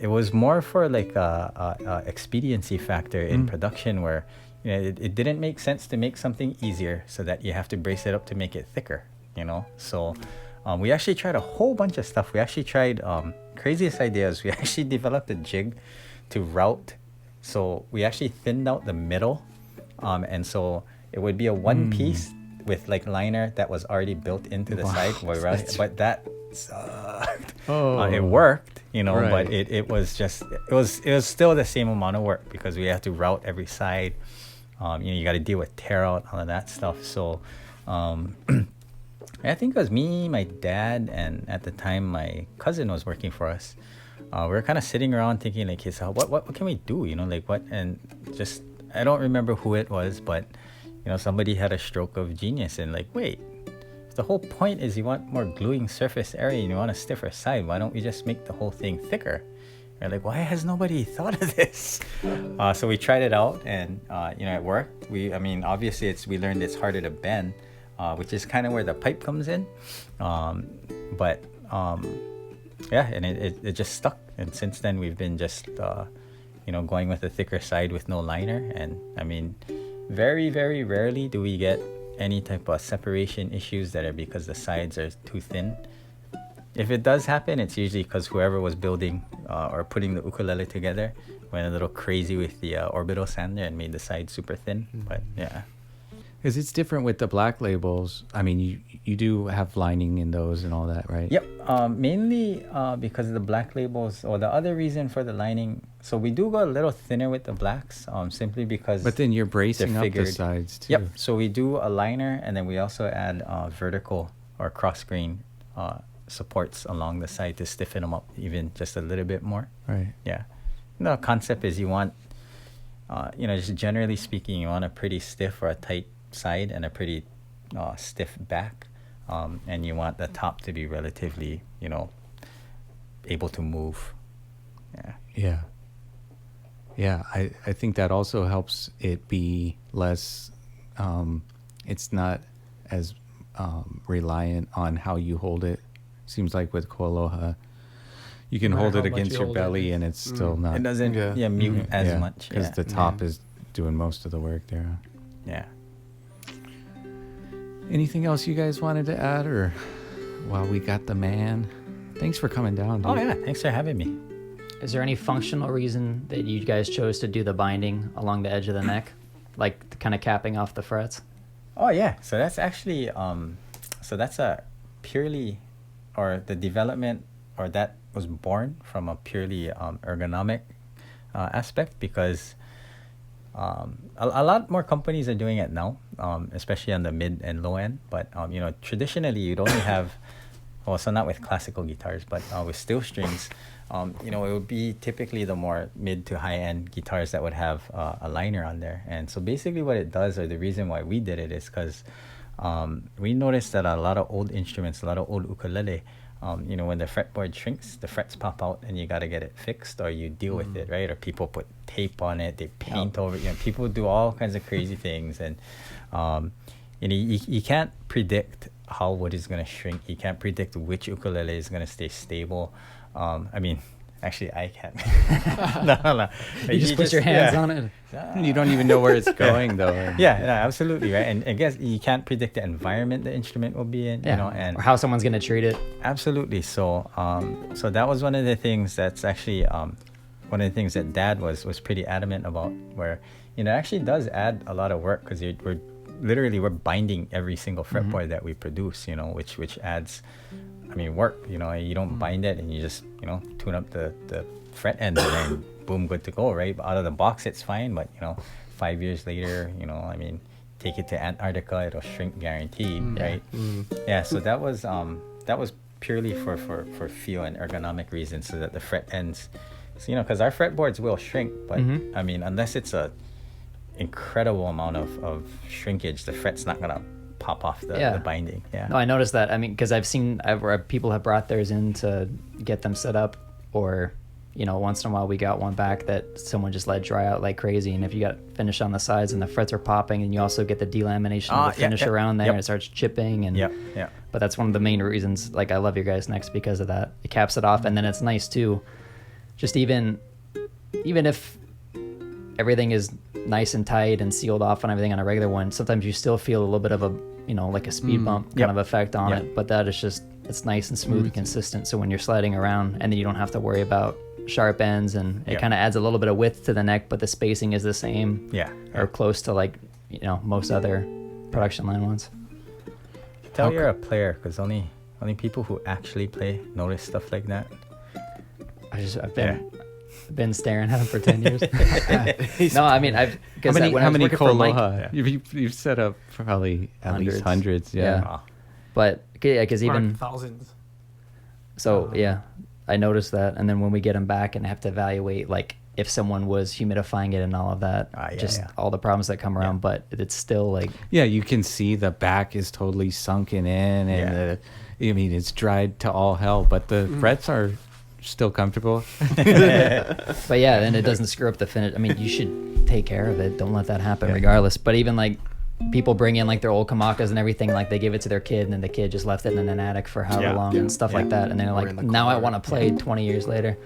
it was more for like a expediency factor in production, where it didn't make sense to make something easier so that you have to brace it up to make it thicker, So we actually tried a whole bunch of stuff. We actually tried craziest ideas. We actually developed a jig to route. So we actually thinned out the middle. And so it would be a one piece with like liner that was already built into the side. But that sucked. It worked, Right. but it was still the same amount of work because we had to route every side. You got to deal with tear out, all of that stuff. So I think it was me, my dad, and at the time my cousin was working for us. We were kind of sitting around thinking like, so what can we do? And just, I don't remember who it was, but somebody had a stroke of genius and like, wait, the whole point is you want more gluing surface area and you want a stiffer side. Why don't we just make the whole thing thicker? You're like, why has nobody thought of this? So we tried it out, and it worked. Obviously we learned it's harder to bend, which is kind of where the pipe comes in. And it just stuck. And since then we've been just going with a thicker side with no liner. And very, very rarely do we get any type of separation issues that are because the sides are too thin. If it does happen, it's usually because whoever was building or putting the ukulele together went a little crazy with the orbital sander and made the sides super thin. But yeah. Because it's different with the black labels. You do have lining in those and all that, right? Yep. Mainly because of the black labels, or the other reason for the lining. So we do go a little thinner with the blacks, simply because. But then you're bracing up the sides too. Yep. So we do a liner, and then we also add vertical or cross grain supports along the side to stiffen them up even just a little bit more. Right. Yeah. The concept is you want, just generally speaking, you want a pretty stiff or a tight side and a pretty stiff back, and you want the top to be relatively, able to move. Yeah. Yeah. Yeah, I think that also helps it be less, it's not as reliant on how you hold it. Seems like with KoAloha, you can No matter hold how it much against you your hold it. belly and it's still not. It doesn't Yeah. mute as yeah, much. because Yeah. the top is doing most of the work there. Yeah. Anything else you guys wanted to add, or while we got the man? Thanks for coming down, dude. Oh yeah, thanks for having me. Is there any functional reason that you guys chose to do the binding along the edge of the neck, like kind of capping off the frets? Oh yeah, so that's actually so that's a purely, or the development, or that was born from a purely ergonomic aspect, because a lot more companies are doing it now, especially on the mid and low end. But you know, traditionally you'd only have, well, so not with classical guitars, but with steel strings, you know, it would be typically the more mid to high end guitars that would have a liner on there. And so basically what it does, or the reason why we did it, is because we noticed that a lot of old instruments, a lot of old ukulele, you know, when the fretboard shrinks, the frets pop out and you got to get it fixed, or you deal with it, right? Or people put tape on it, they paint over it. You know, people do all kinds of crazy things. And, you know, you can't predict how wood is going to shrink. You can't predict which ukulele is going to stay stable. I mean, actually, I can't. No. You just put your hands on it. You don't even know where it's going, though. Yeah, no, absolutely, right? And I guess you can't predict the environment the instrument will be in, Yeah. you know, and Or how someone's going to treat it. absolutely. So, so that was one of the things that's actually one of the things that Dad was pretty adamant about. Where, you know, it actually does add a lot of work, because we're binding every single fretboard that we produce, you know, which adds, I mean, work. You know, you don't bind it and you just, you know, tune up the fret end and then boom, good to go, right? But out of the box, it's fine. But, you know, 5 years later, you know, I mean, take it to Antarctica, it'll shrink guaranteed, right? Yeah. So that was purely for feel and ergonomic reasons, so that the fret ends, so, you know, because our fretboards will shrink, but I mean, unless it's a incredible amount of shrinkage, the fret's not gonna pop off the binding. Yeah. No, I noticed that. I mean, because I've seen where people have brought theirs in to get them set up, or, you know, once in a while we got one back that someone just let dry out like crazy, and if you got finish on the sides and the frets are popping, and you also get the delamination of the finish around there, and it starts chipping, and yeah. But that's one of the main reasons, like, I love your guys' necks because of that. It caps it off, and then it's nice too. Just even if everything is nice and tight and sealed off and everything on a regular one, sometimes you still feel a little bit of a, you know, like a speed bump kind of effect on it. But that is just, it's nice and smooth and consistent. So when you're sliding around, and then you don't have to worry about sharp ends, and it kind of adds a little bit of width to the neck, but the spacing is the same. Or close to, like, you know, most other production line ones. Tell you're a player, because only people who actually play notice stuff like that. I've been staring at him for 10 years. No, I mean, how many KoAloha? You've set up probably at least hundreds. Yeah. But because even thousands. So I noticed that, and then when we get them back and have to evaluate, like, if someone was humidifying it and all of that, all the problems that come around, but it's still like... Yeah, you can see the back is totally sunken in, and I mean, it's dried to all hell, but the frets are still comfortable. But yeah, and it doesn't screw up the finish. I mean, you should take care of it. Don't let that happen regardless. But even, like, people bring in, like, their old kamakas and everything, like, they give it to their kid, and then the kid just left it in an attic for however long and stuff like that, and they're like, now I want to play 20 years later.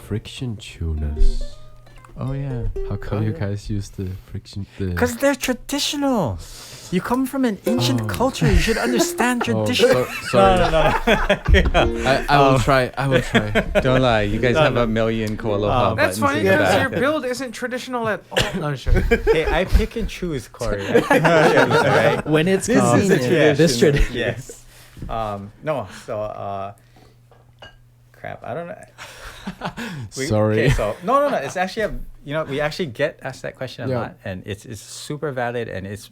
Friction tuners. Oh yeah. How come you guys use the friction? Because they're traditional. You come from an ancient culture. You should understand tradition. Sorry. No. I will try. Don't lie. You guys have a million KoAloha That's buttons funny in the because back. your build isn't traditional at all. No, sure. Hey, I pick and choose, Corey. I pick and choose, right? When it's This is convenient. This tradition. Yes. No. So, crap. I don't know. Sorry. Okay, so no. It's actually we actually get asked that question a lot, and it's super valid, and it's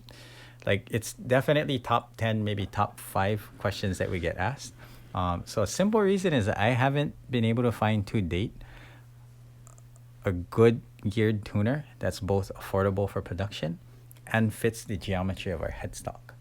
like, it's definitely top 10, maybe top 5 questions that we get asked. So a simple reason is that I haven't been able to find to date a good geared tuner that's both affordable for production and fits the geometry of our headstock.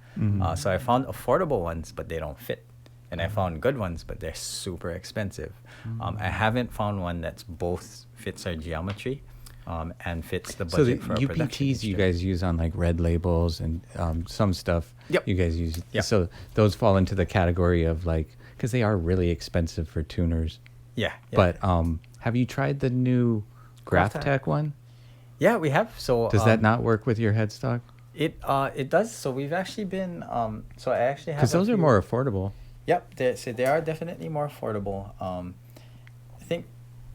So I found affordable ones, but they don't fit. And I found good ones, but they're super expensive. I haven't found one that's both fits our geometry and fits the So budget the for a production UPTs you instrument. guys use on like red labels and some stuff. Yep. You guys use. Yep. So those fall into the category of like, because they are really expensive for tuners. Yeah. But have you tried the new GraphTech. GraphTech one? Yeah, we have. So Does that not work with your headstock? It does. So we've actually been so I actually have Because a those are few- more affordable. Yep, they are definitely more affordable. I think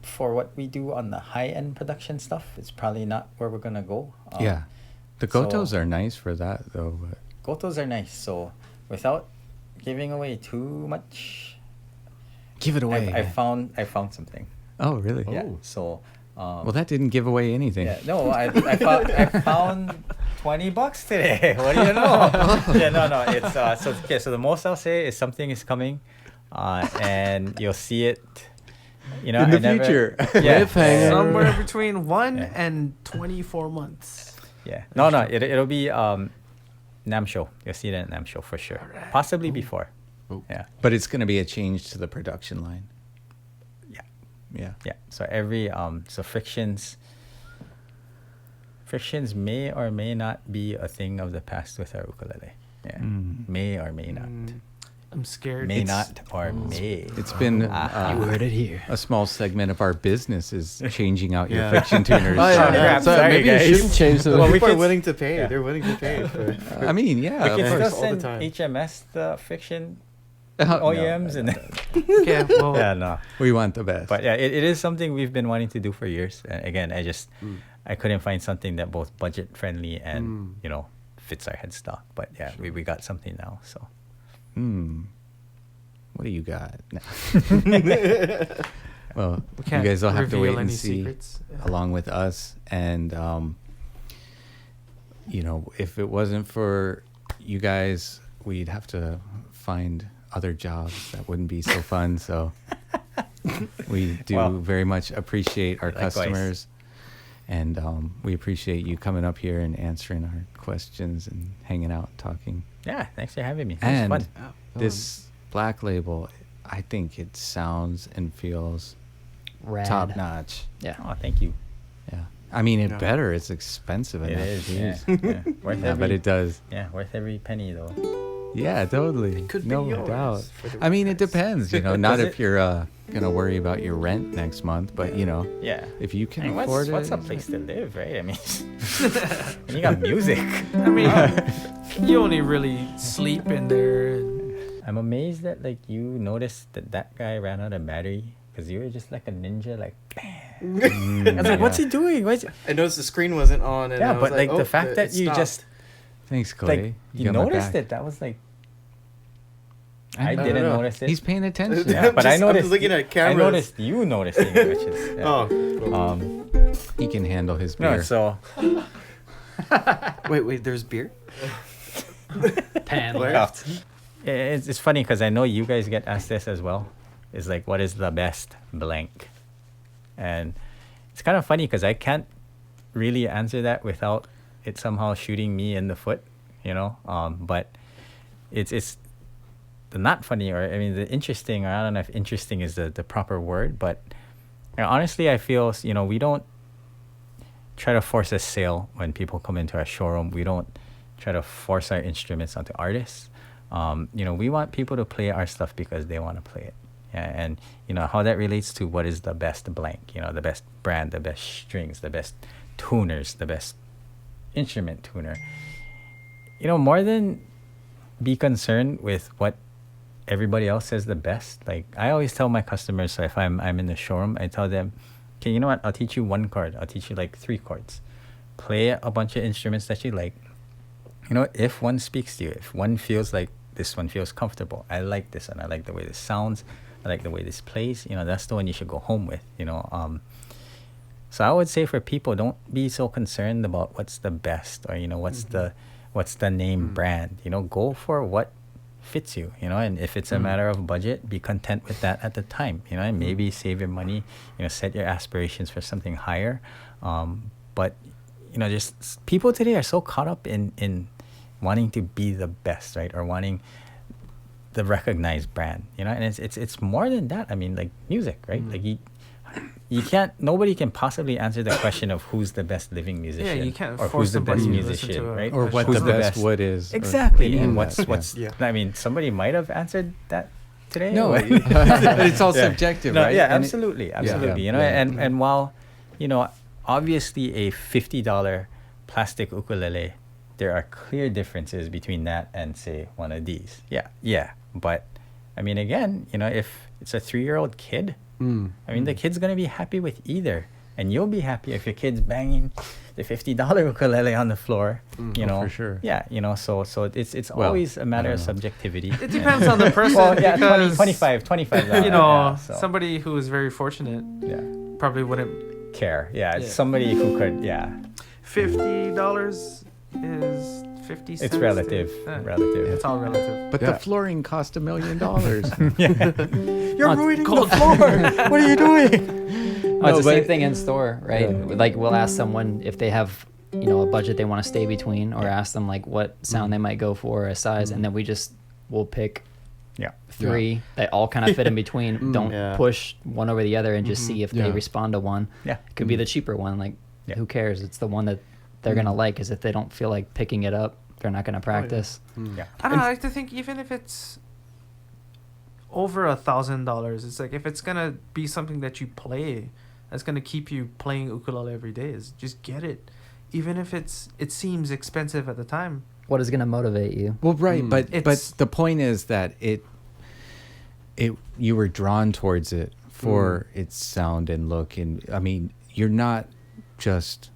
for what we do on the high end production stuff, it's probably not where we're gonna go. Yeah. The so- Gotos are nice for that though. But Gotos are nice. So without giving away too much, give it away. I found something. Oh, really? Yeah. Oh. So. Well, that didn't give away anything. Yeah, no, I found $20 today. What do you know? Yeah, no. It's so okay. So the most I'll say is something is coming, and you'll see it. You know, In the I never- future. Yeah, Cliffhanger. Somewhere between 1 Yeah. and 24 months. yeah. No. It'll be NAM show. You'll see it at NAM show for sure. Possibly before. Oh. Yeah. But it's going to be a change to the production line. Yeah. Yeah. Yeah. So every so frictions may or may not be a thing of the past with our ukulele. Yeah. Mm. May or may not. I'm scared. May It's- not or may. It's been You heard it here. a small segment of our business is changing out your Yeah. friction tuners. Oh, yeah, Sorry, yeah. I'm So sorry, maybe guys. you shouldn't change the. Well, we People are can- willing to pay. yeah. They're willing to pay. For I mean, yeah. We of can course. still all the send time. HMS the friction Oh, no, OEMs and then Okay, well, yeah, no. we want the best. But yeah, it is something we've been wanting to do for years. And again, I couldn't find something that both budget friendly and fits our headstock. But yeah, we got something now. So What do you got? No. Well, we you can't guys will have to reveal wait and any see secrets. Yeah. along with us. And, if it wasn't for you guys, we'd have to find other jobs that wouldn't be so fun. So we do Well, very much appreciate our likewise. customers. And we appreciate you coming up here and answering our questions and hanging out, talking. yeah, thanks for having me. It was And fun. this Black Label, I think it sounds and feels Rad. top notch. Yeah. Oh, thank you. Yeah. I mean, it Yeah. better. It's expensive It enough. is. Jeez. Yeah. Worth Yeah, but every, it does. yeah, worth every penny though. Yeah, totally. could be no yours doubt. for the I mean, it price. depends. Not Does if you're gonna worry about your rent next month, but Yeah. if you can I mean, afford what's it. a place to live, right? I mean, and you got music. I mean, you only really sleep in there. And I'm amazed that like you noticed that guy ran out of battery because you were just like a ninja, like bam. I was like, what's he doing? I noticed the screen wasn't on. And Yeah, I was but like the fact it that you stopped. just Thanks, Kalei. like you got my noticed back. it, that was like I I know. didn't know. notice it. He's paying attention. Yeah, but I I'm noticed. just looking at I cameras. noticed you noticing it, which is yeah. Oh. He can handle his beer. No, so Wait. There's beer. Pan Where? left. it's funny because I know you guys get asked this as well. It's like, what is the best blank? And it's kind of funny because I can't really answer that without it somehow shooting me in the foot, But it's the not funny, or I mean the interesting, or I don't know if interesting is the proper word, but honestly, I feel we don't try to force a sale when people come into our showroom. We don't try to force our instruments onto artists. We want people to play our stuff because they want to play it. Yeah, and how that relates to what is the best blank, the best brand, the best strings, the best tuners, the best instrument tuner. More than be concerned with what everybody else says the best. Like I always tell my customers, so if I'm in the showroom, I tell them, okay, you know what? I'll teach you one chord. I'll teach you like 3 chords. Play a bunch of instruments that you like. If one speaks to you, if one feels like this one feels comfortable, I like this one. I like the way this sounds. I like the way this plays. That's the one you should go home with. So I would say for people, don't be so concerned about what's the best or what's the name brand. Go for what fits you. And if it's a matter of budget, be content with that at the time. And maybe save your money. Set your aspirations for something higher. But just people today are so caught up in wanting to be the best, right? Or wanting the recognized brand, you know, and it's more than that. I mean, like music, right? Like you can't, nobody can possibly answer the question of who's the best living musician. Yeah, you can't or force who's the best somebody to listen musician, to a- right? Or what Who's the best wood is. or Exactly. any And of what's that, what's yeah. I mean, somebody might have answered that today. No, or- but it's all Yeah. subjective, No, right? yeah, And absolutely, yeah, absolutely. You know, yeah. and while, you know, obviously a $50 plastic ukulele, there are clear differences between that and say one of these. Yeah. But I mean, again, you know, if it's a 3-year-old kid, I mean, the kid's gonna be happy with either, and you'll be happy if your kid's banging the $50 ukulele on the floor. You know, for sure. Yeah, you know, so it's Well, always a matter I of don't know. subjectivity. It depends on the person. Well, yeah, 20, because, 25. You know, yeah, so, somebody who is very fortunate yeah, probably wouldn't. care. Yeah, it's Yeah. somebody who could. Yeah, $50 is 50 cents. it's relative. Relative. It's all relative. But Yeah. the flooring cost $1 million. You're Not ruining cold. the floor. What are you doing? Oh, it's the same but- thing in store, right? Yeah. Like we'll ask someone if they have, you know, a budget they want to stay between, or ask them like what sound they might go for, a size, and then we'll pick Yeah. 3 that all kind of fit in between. Don't Yeah. push one over the other and just see if they Yeah. respond to one. Yeah. It could be the cheaper one. Like, Yeah. who cares? It's the one that they're gonna like. Because if they don't feel like picking it up, they're not gonna practice. Yeah. I don't know. I like to think even if it's over $1,000, it's like if it's gonna be something that you play, that's gonna keep you playing ukulele every day, is just get it, even if it seems expensive at the time. What is gonna motivate you? Well, right, but It's- the point is that it you were drawn towards it for its sound and look, and I mean, you're not just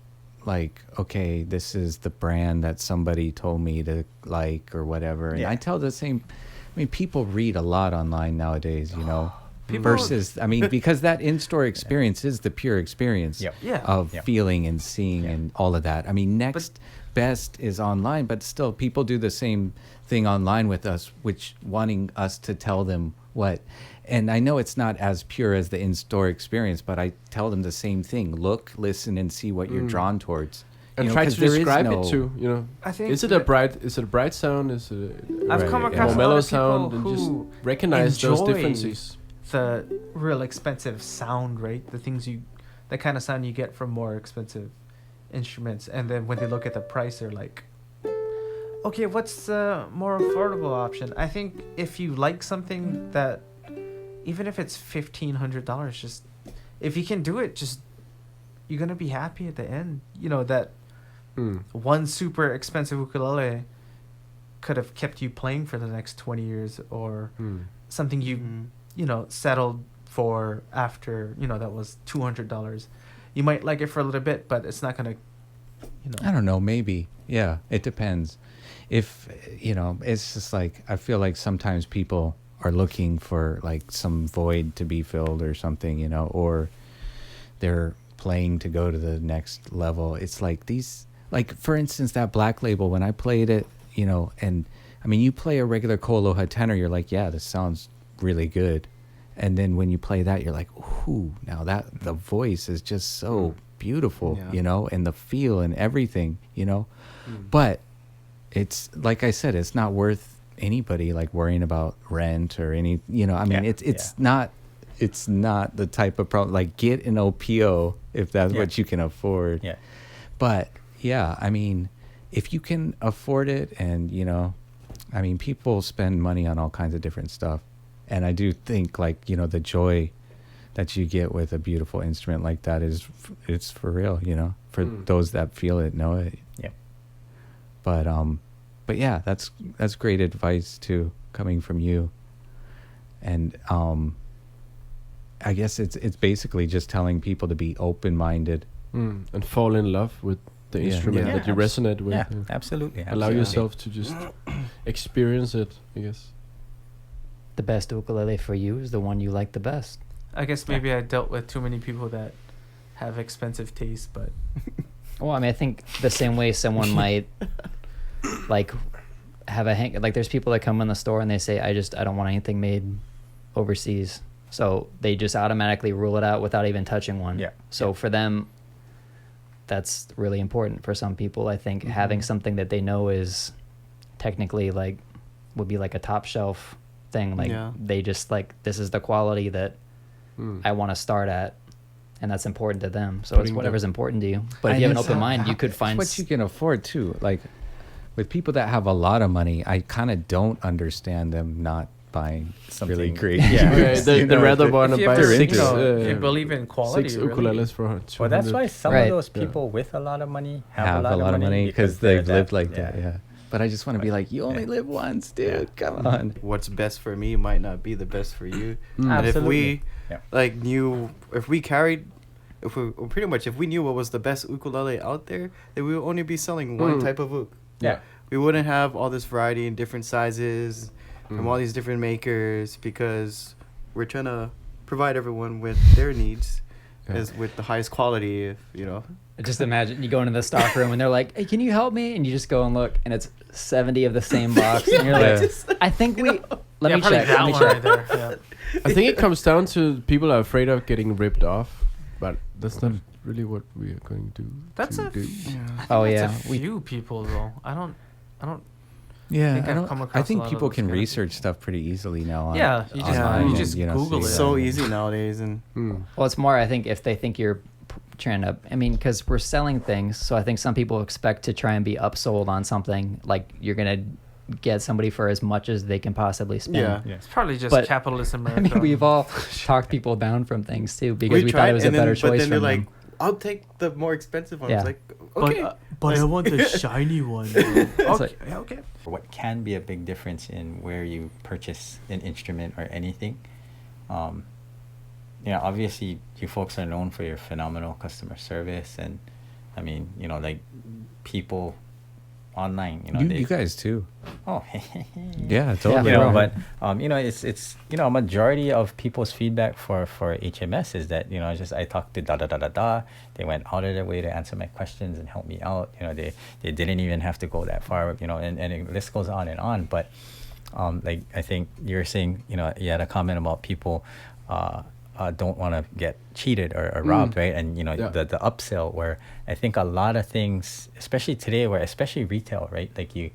like, okay, this is the brand that somebody told me to like or whatever, and Yeah. I tell the same. I mean, people read a lot online nowadays, you know. People- Versus, I mean, because that in-store experience is the pure experience Yep. Yeah. of Yep. feeling and seeing Yeah. and all of that. I mean, next best is online, but still people do the same thing online with us, which wanting us to tell them what. And I know it's not as pure as the in-store experience, but I tell them the same thing. Look, listen, and see what you're drawn towards. And You know, try 'cause to there is describe no- it too. You know, I think is it a bright sound? Is it I've Right, come yeah. across more a mellow lot of sound? people And just who recognize those enjoy differences. the real expensive sound, right? The things the kind of sound you get from more expensive instruments, and then when they look at the price, they're like, okay, what's the more affordable option? I think if you like something that, even if it's $1,500, just if you can do it, just you're gonna be happy at the end. You know that one super expensive ukulele could have kept you playing for the next 20 years, or something you know, settled for after, you know, that was $200. You might like it for a little bit, but it's not gonna, you know. I don't know, maybe. Yeah, it depends. If, you know, it's just like, I feel like sometimes people are looking for like some void to be filled or something, you know, or they're playing to go to the next level. It's like these, like, for instance, that Black Label, when I played it, you know, and I mean, you play a regular KoAloha tenor, you're like, yeah, this sounds really good. And then when you play that, you're like, ooh, now that the voice is just so beautiful, Yeah. you know, and the feel and everything, you know. But it's like I said, it's not worth anybody like worrying about rent or any, you know. I mean, Yeah, it's not the type of problem. Like, get an Opio if that's Yeah. what you can afford. Yeah. But yeah, I mean, if you can afford it, and you know, I mean, people spend money on all kinds of different stuff, and I do think, like, you know, the joy that you get with a beautiful instrument like that it's for real, you know, for those that feel it, know it. Yeah. But yeah, that's great advice too, coming from you. And I guess it's basically just telling people to be open-minded. And fall in love with the Yeah. instrument Yeah. that you resonate with. Yeah, and absolutely. Allow absolutely. yourself to just experience it, I guess. The best ukulele for you is the one you like the best. I guess maybe I dealt with too many people that have expensive taste, but Well, I mean, I think the same way someone might like have like there's people that come in the store and they say, I don't want anything made overseas. So they just automatically rule it out without even touching one. Yeah. So for them, that's really important. For some people, I think having something that they know is technically like would be like a top shelf thing. Like Yeah. they just like, this is the quality that I want to start at, and that's important to them. So it's Putting whatever's the- important to you. But if And you have an it's open mind, you could find what you can afford too. Like with people that have a lot of money, I kind of don't understand them not buying really Something- great. Yeah. Okay, they rather want If to you, buy ever, they're you, six, know, if you believe in quality, 6 really. ukuleles for 200. Well, that's why some Right. of those people with a lot of money have a lot of money because they're they've lived that- like that. Yeah. But I just want to be like, you only live once, dude. Come on. What's best for me might not be the best for you. Mm. And if we Absolutely. Yeah. like knew, if we carried, if we pretty much if we knew what was the best ukulele out there, then we would only be selling one type of uk. Yeah. We wouldn't have all this variety in different sizes from Mm. all these different makers because we're trying to provide everyone with their needs Yeah. as with the highest quality. If you know, Just imagine you go into the stock room and they're like, "Hey, can you help me?" And you just go and look, and it's 70 of the same box, and you're like, "I think we." Let Yeah, me probably check. that Let me one check. right there. Yeah. I think it comes down to people are afraid of getting ripped off, but that's not really what we are going to That's to a do. Oh That's yeah, a few people though. I don't. Yeah, think I I've don't. come I across a think lot of people those can kind of research people. stuff pretty easily now. Yeah, you just online you and, just Google see it. so that. easy nowadays, and Well, it's more, I think, if they think you're trying to, I mean, because we're selling things, so I think some people expect to try and be upsold on something, like you're going to get somebody for as much as they can possibly spend. yeah. Yeah. It's probably just But, capitalism. I mean, we've all talked people down from things too because we thought tried, it was a and better then, but choice then they're from like, them. I'll take the more expensive one. Yeah. It's like, okay. But I want the shiny one. okay. like- Yeah, okay. What can be a big difference in where you purchase an instrument or anything, obviously you folks are known for your phenomenal customer service, and I mean, like people online, they, You guys too. oh, Yeah, totally. Yeah, but it's a majority of people's feedback for HMS is that I talked to da da da da da. They went out of their way to answer my questions and help me out. They didn't even have to go that far. And the list goes on and on. But like I think you're saying, you had a comment about people don't want to get cheated or robbed, right? And Yeah. the upsell, where I think a lot of things, especially today, where especially retail, right? Like you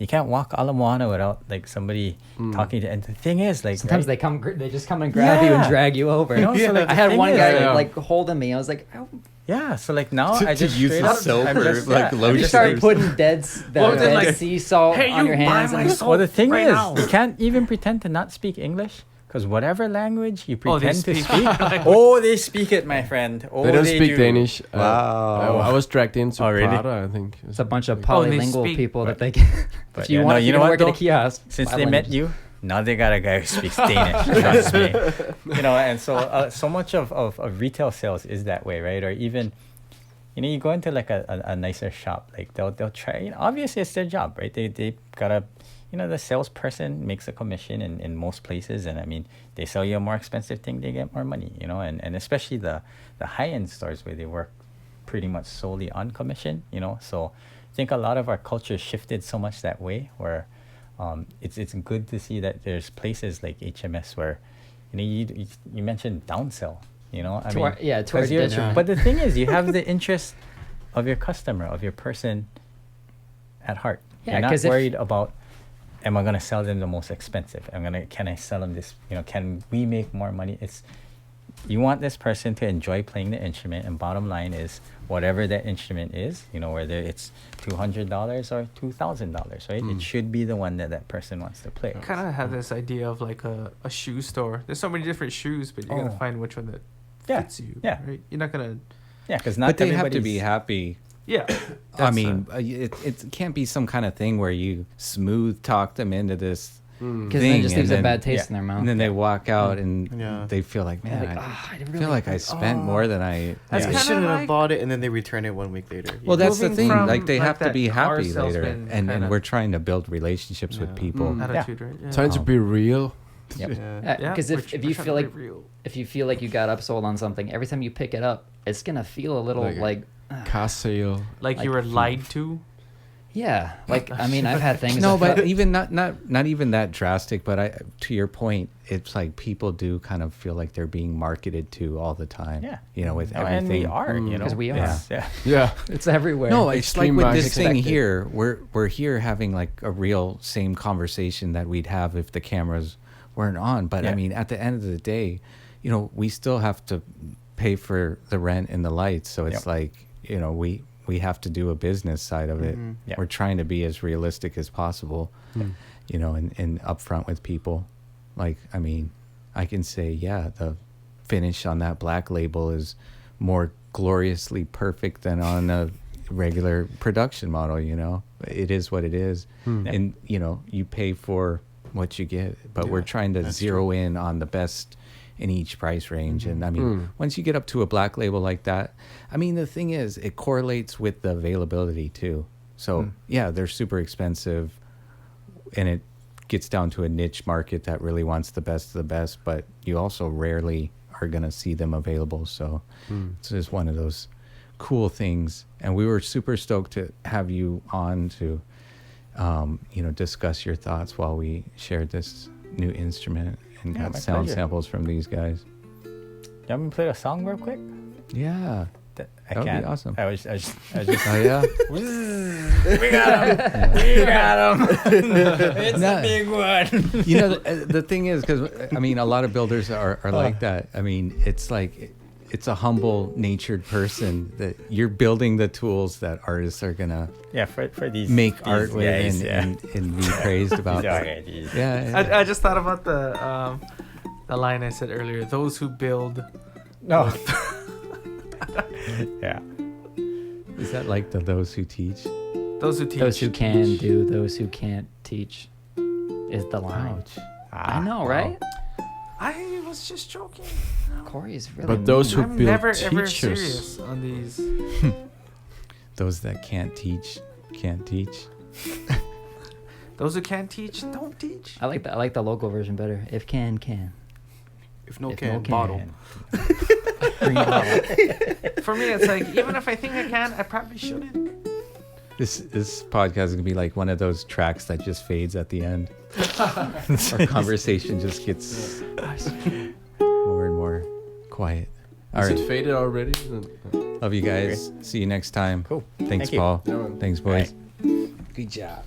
can't walk Ala Moana without like somebody talking to. And the thing is, like Sometimes right? they just come and grab you and Yeah. drag you over. So, like, I the had thing one is- guy Yeah. like holding me. I was like, oh. Yeah, so like now To- I to just use straight the up, soap I'm or, just, like, yeah, lotion. You just start like- putting dead Well, then, like, sea salt hey, on you your buy hands. my And soap. Well, the thing right is, now. you can't even pretend to not speak English, because whatever language you Oh, they pretend to speak speak, language. oh, they speak it, my friend. Oh, They don't speak do. Danish. Wow. I was dragged into Oh, really? Prada, I think. it's a bunch of Oh, they polylingual speak- people that they But if yeah, you no, want you to know what, work at a though? kiosk. Since buy they met languages. you, now they got a guy who speaks Danish. Trust me. And so much of retail sales is that way, right? Or even, you go into like a nicer shop, like they'll try. Obviously, it's their job, right? They gotta. The salesperson makes a commission in most places, and I mean, they sell you a more expensive thing, they get more money, and especially the high-end stores where they work pretty much solely on commission, so I think a lot of our culture shifted so much that way, where it's good to see that there's places like HMS where, you mentioned downsell, I mean, to 'cause our you're- detriment. but the thing is, you have the interest of your customer, of your person at heart. Yeah, You're not 'cause if- worried about, am I gonna sell them the most expensive? Can I sell them this? Can we make more money? You want this person to enjoy playing the instrument, and bottom line is whatever that instrument is, whether it's $200 or $2,000, right? It should be the one that person wants to play. I kind of have this idea of like a shoe store. There's so many different shoes, but you gotta Oh. find which one that Yeah, fits you. yeah. Right? You're not gonna. Yeah, because not But they have to everybody's- be happy. Yeah. I That's, mean, it can't be some kind of thing where you smooth talk them into this Because then thing, it just leaves and a bad then- taste yeah. in their mouth. and then they walk out and Yeah. they feel like, man, Like, I "Ah, I didn't feel really like I spent more than I. That's They kinda shouldn't have like- bought it, and then they return it 1 week later. Well, that's the Moving thing. from, Like they like, have to that be car happy later, salesman and kinda- we're trying to build relationships with Yeah. people. attitude, right? Yeah. Trying to be real. Yep. Yeah. Because we're if trying you to feel be like real. if you feel like you got upsold on something, every time you pick it up, it's gonna feel a little Like a- like Car sale. like like you were food. lied to. yeah. Like I mean, I've had things. No, that but even not even that drastic. But to your point, it's like people do kind of feel like they're being marketed to all the time. Yeah. With And everything. we are, 'Cause we are. Yeah. Yeah. it's everywhere. No, it's like Extreme with market this thing expected. here. We're here having like a real same conversation that we'd have if the cameras weren't on. But I Yeah. mean, at the end of the day, you know, we still have to pay for the rent and the lights. So it's Yep. like, you know, we have to do a business side of it. Mhm. Yeah. We're trying to be as realistic as possible, you know, and upfront with people. Like, I mean, I can say, yeah, the finish on that black label is more gloriously perfect than on a regular production model, you know. It is what it is. Yeah. And, you know, you pay for what you get, but we're trying to that's zero in on the best in each price range. And I mean, once you get up to a black label like that, I mean, the thing is, it correlates with the availability too. So yeah, they're super expensive, and it gets down to a niche market that really wants the best of the best, but you also rarely are going to see them available. So it's just one of those cool things. And we were super stoked to have you on to, you know, discuss your thoughts while we shared this new instrument and Yeah, got my sound pleasure. samples from these guys. You want me to play a song real quick? Yeah. I That would be can't. awesome. I was just Oh yeah. we got him. We got him. It's Nah. a big one. You know, the thing is, because I mean, a lot of builders are like that. I mean, it's like, it's a humble natured person that you're building the tools that artists are gonna Yeah, for these make these art with guys, and be praised about. These Yeah. I just thought about the line I said earlier. Those who build. No. Yeah. Is that like those who teach? Those who teach. Those who can do, those who can't teach, is the line. Ouch. I know, right? I was just joking. Corey is really. But those who I'm build never ever teachers. serious on these. Those that can't teach, can't teach. Those who can't teach, don't teach. I like the local version better. If can, can. If no If can, no can. bottle. Green bottle. For me, it's like even if I think I can, I probably shouldn't. This podcast is gonna be like one of those tracks that just fades at the end. Our conversation just gets more and more quiet. All Is right. it faded already? Love you guys. See you next time. Cool. Thanks, Thank you. Paul. Yeah, man. Thanks, boys. Good job.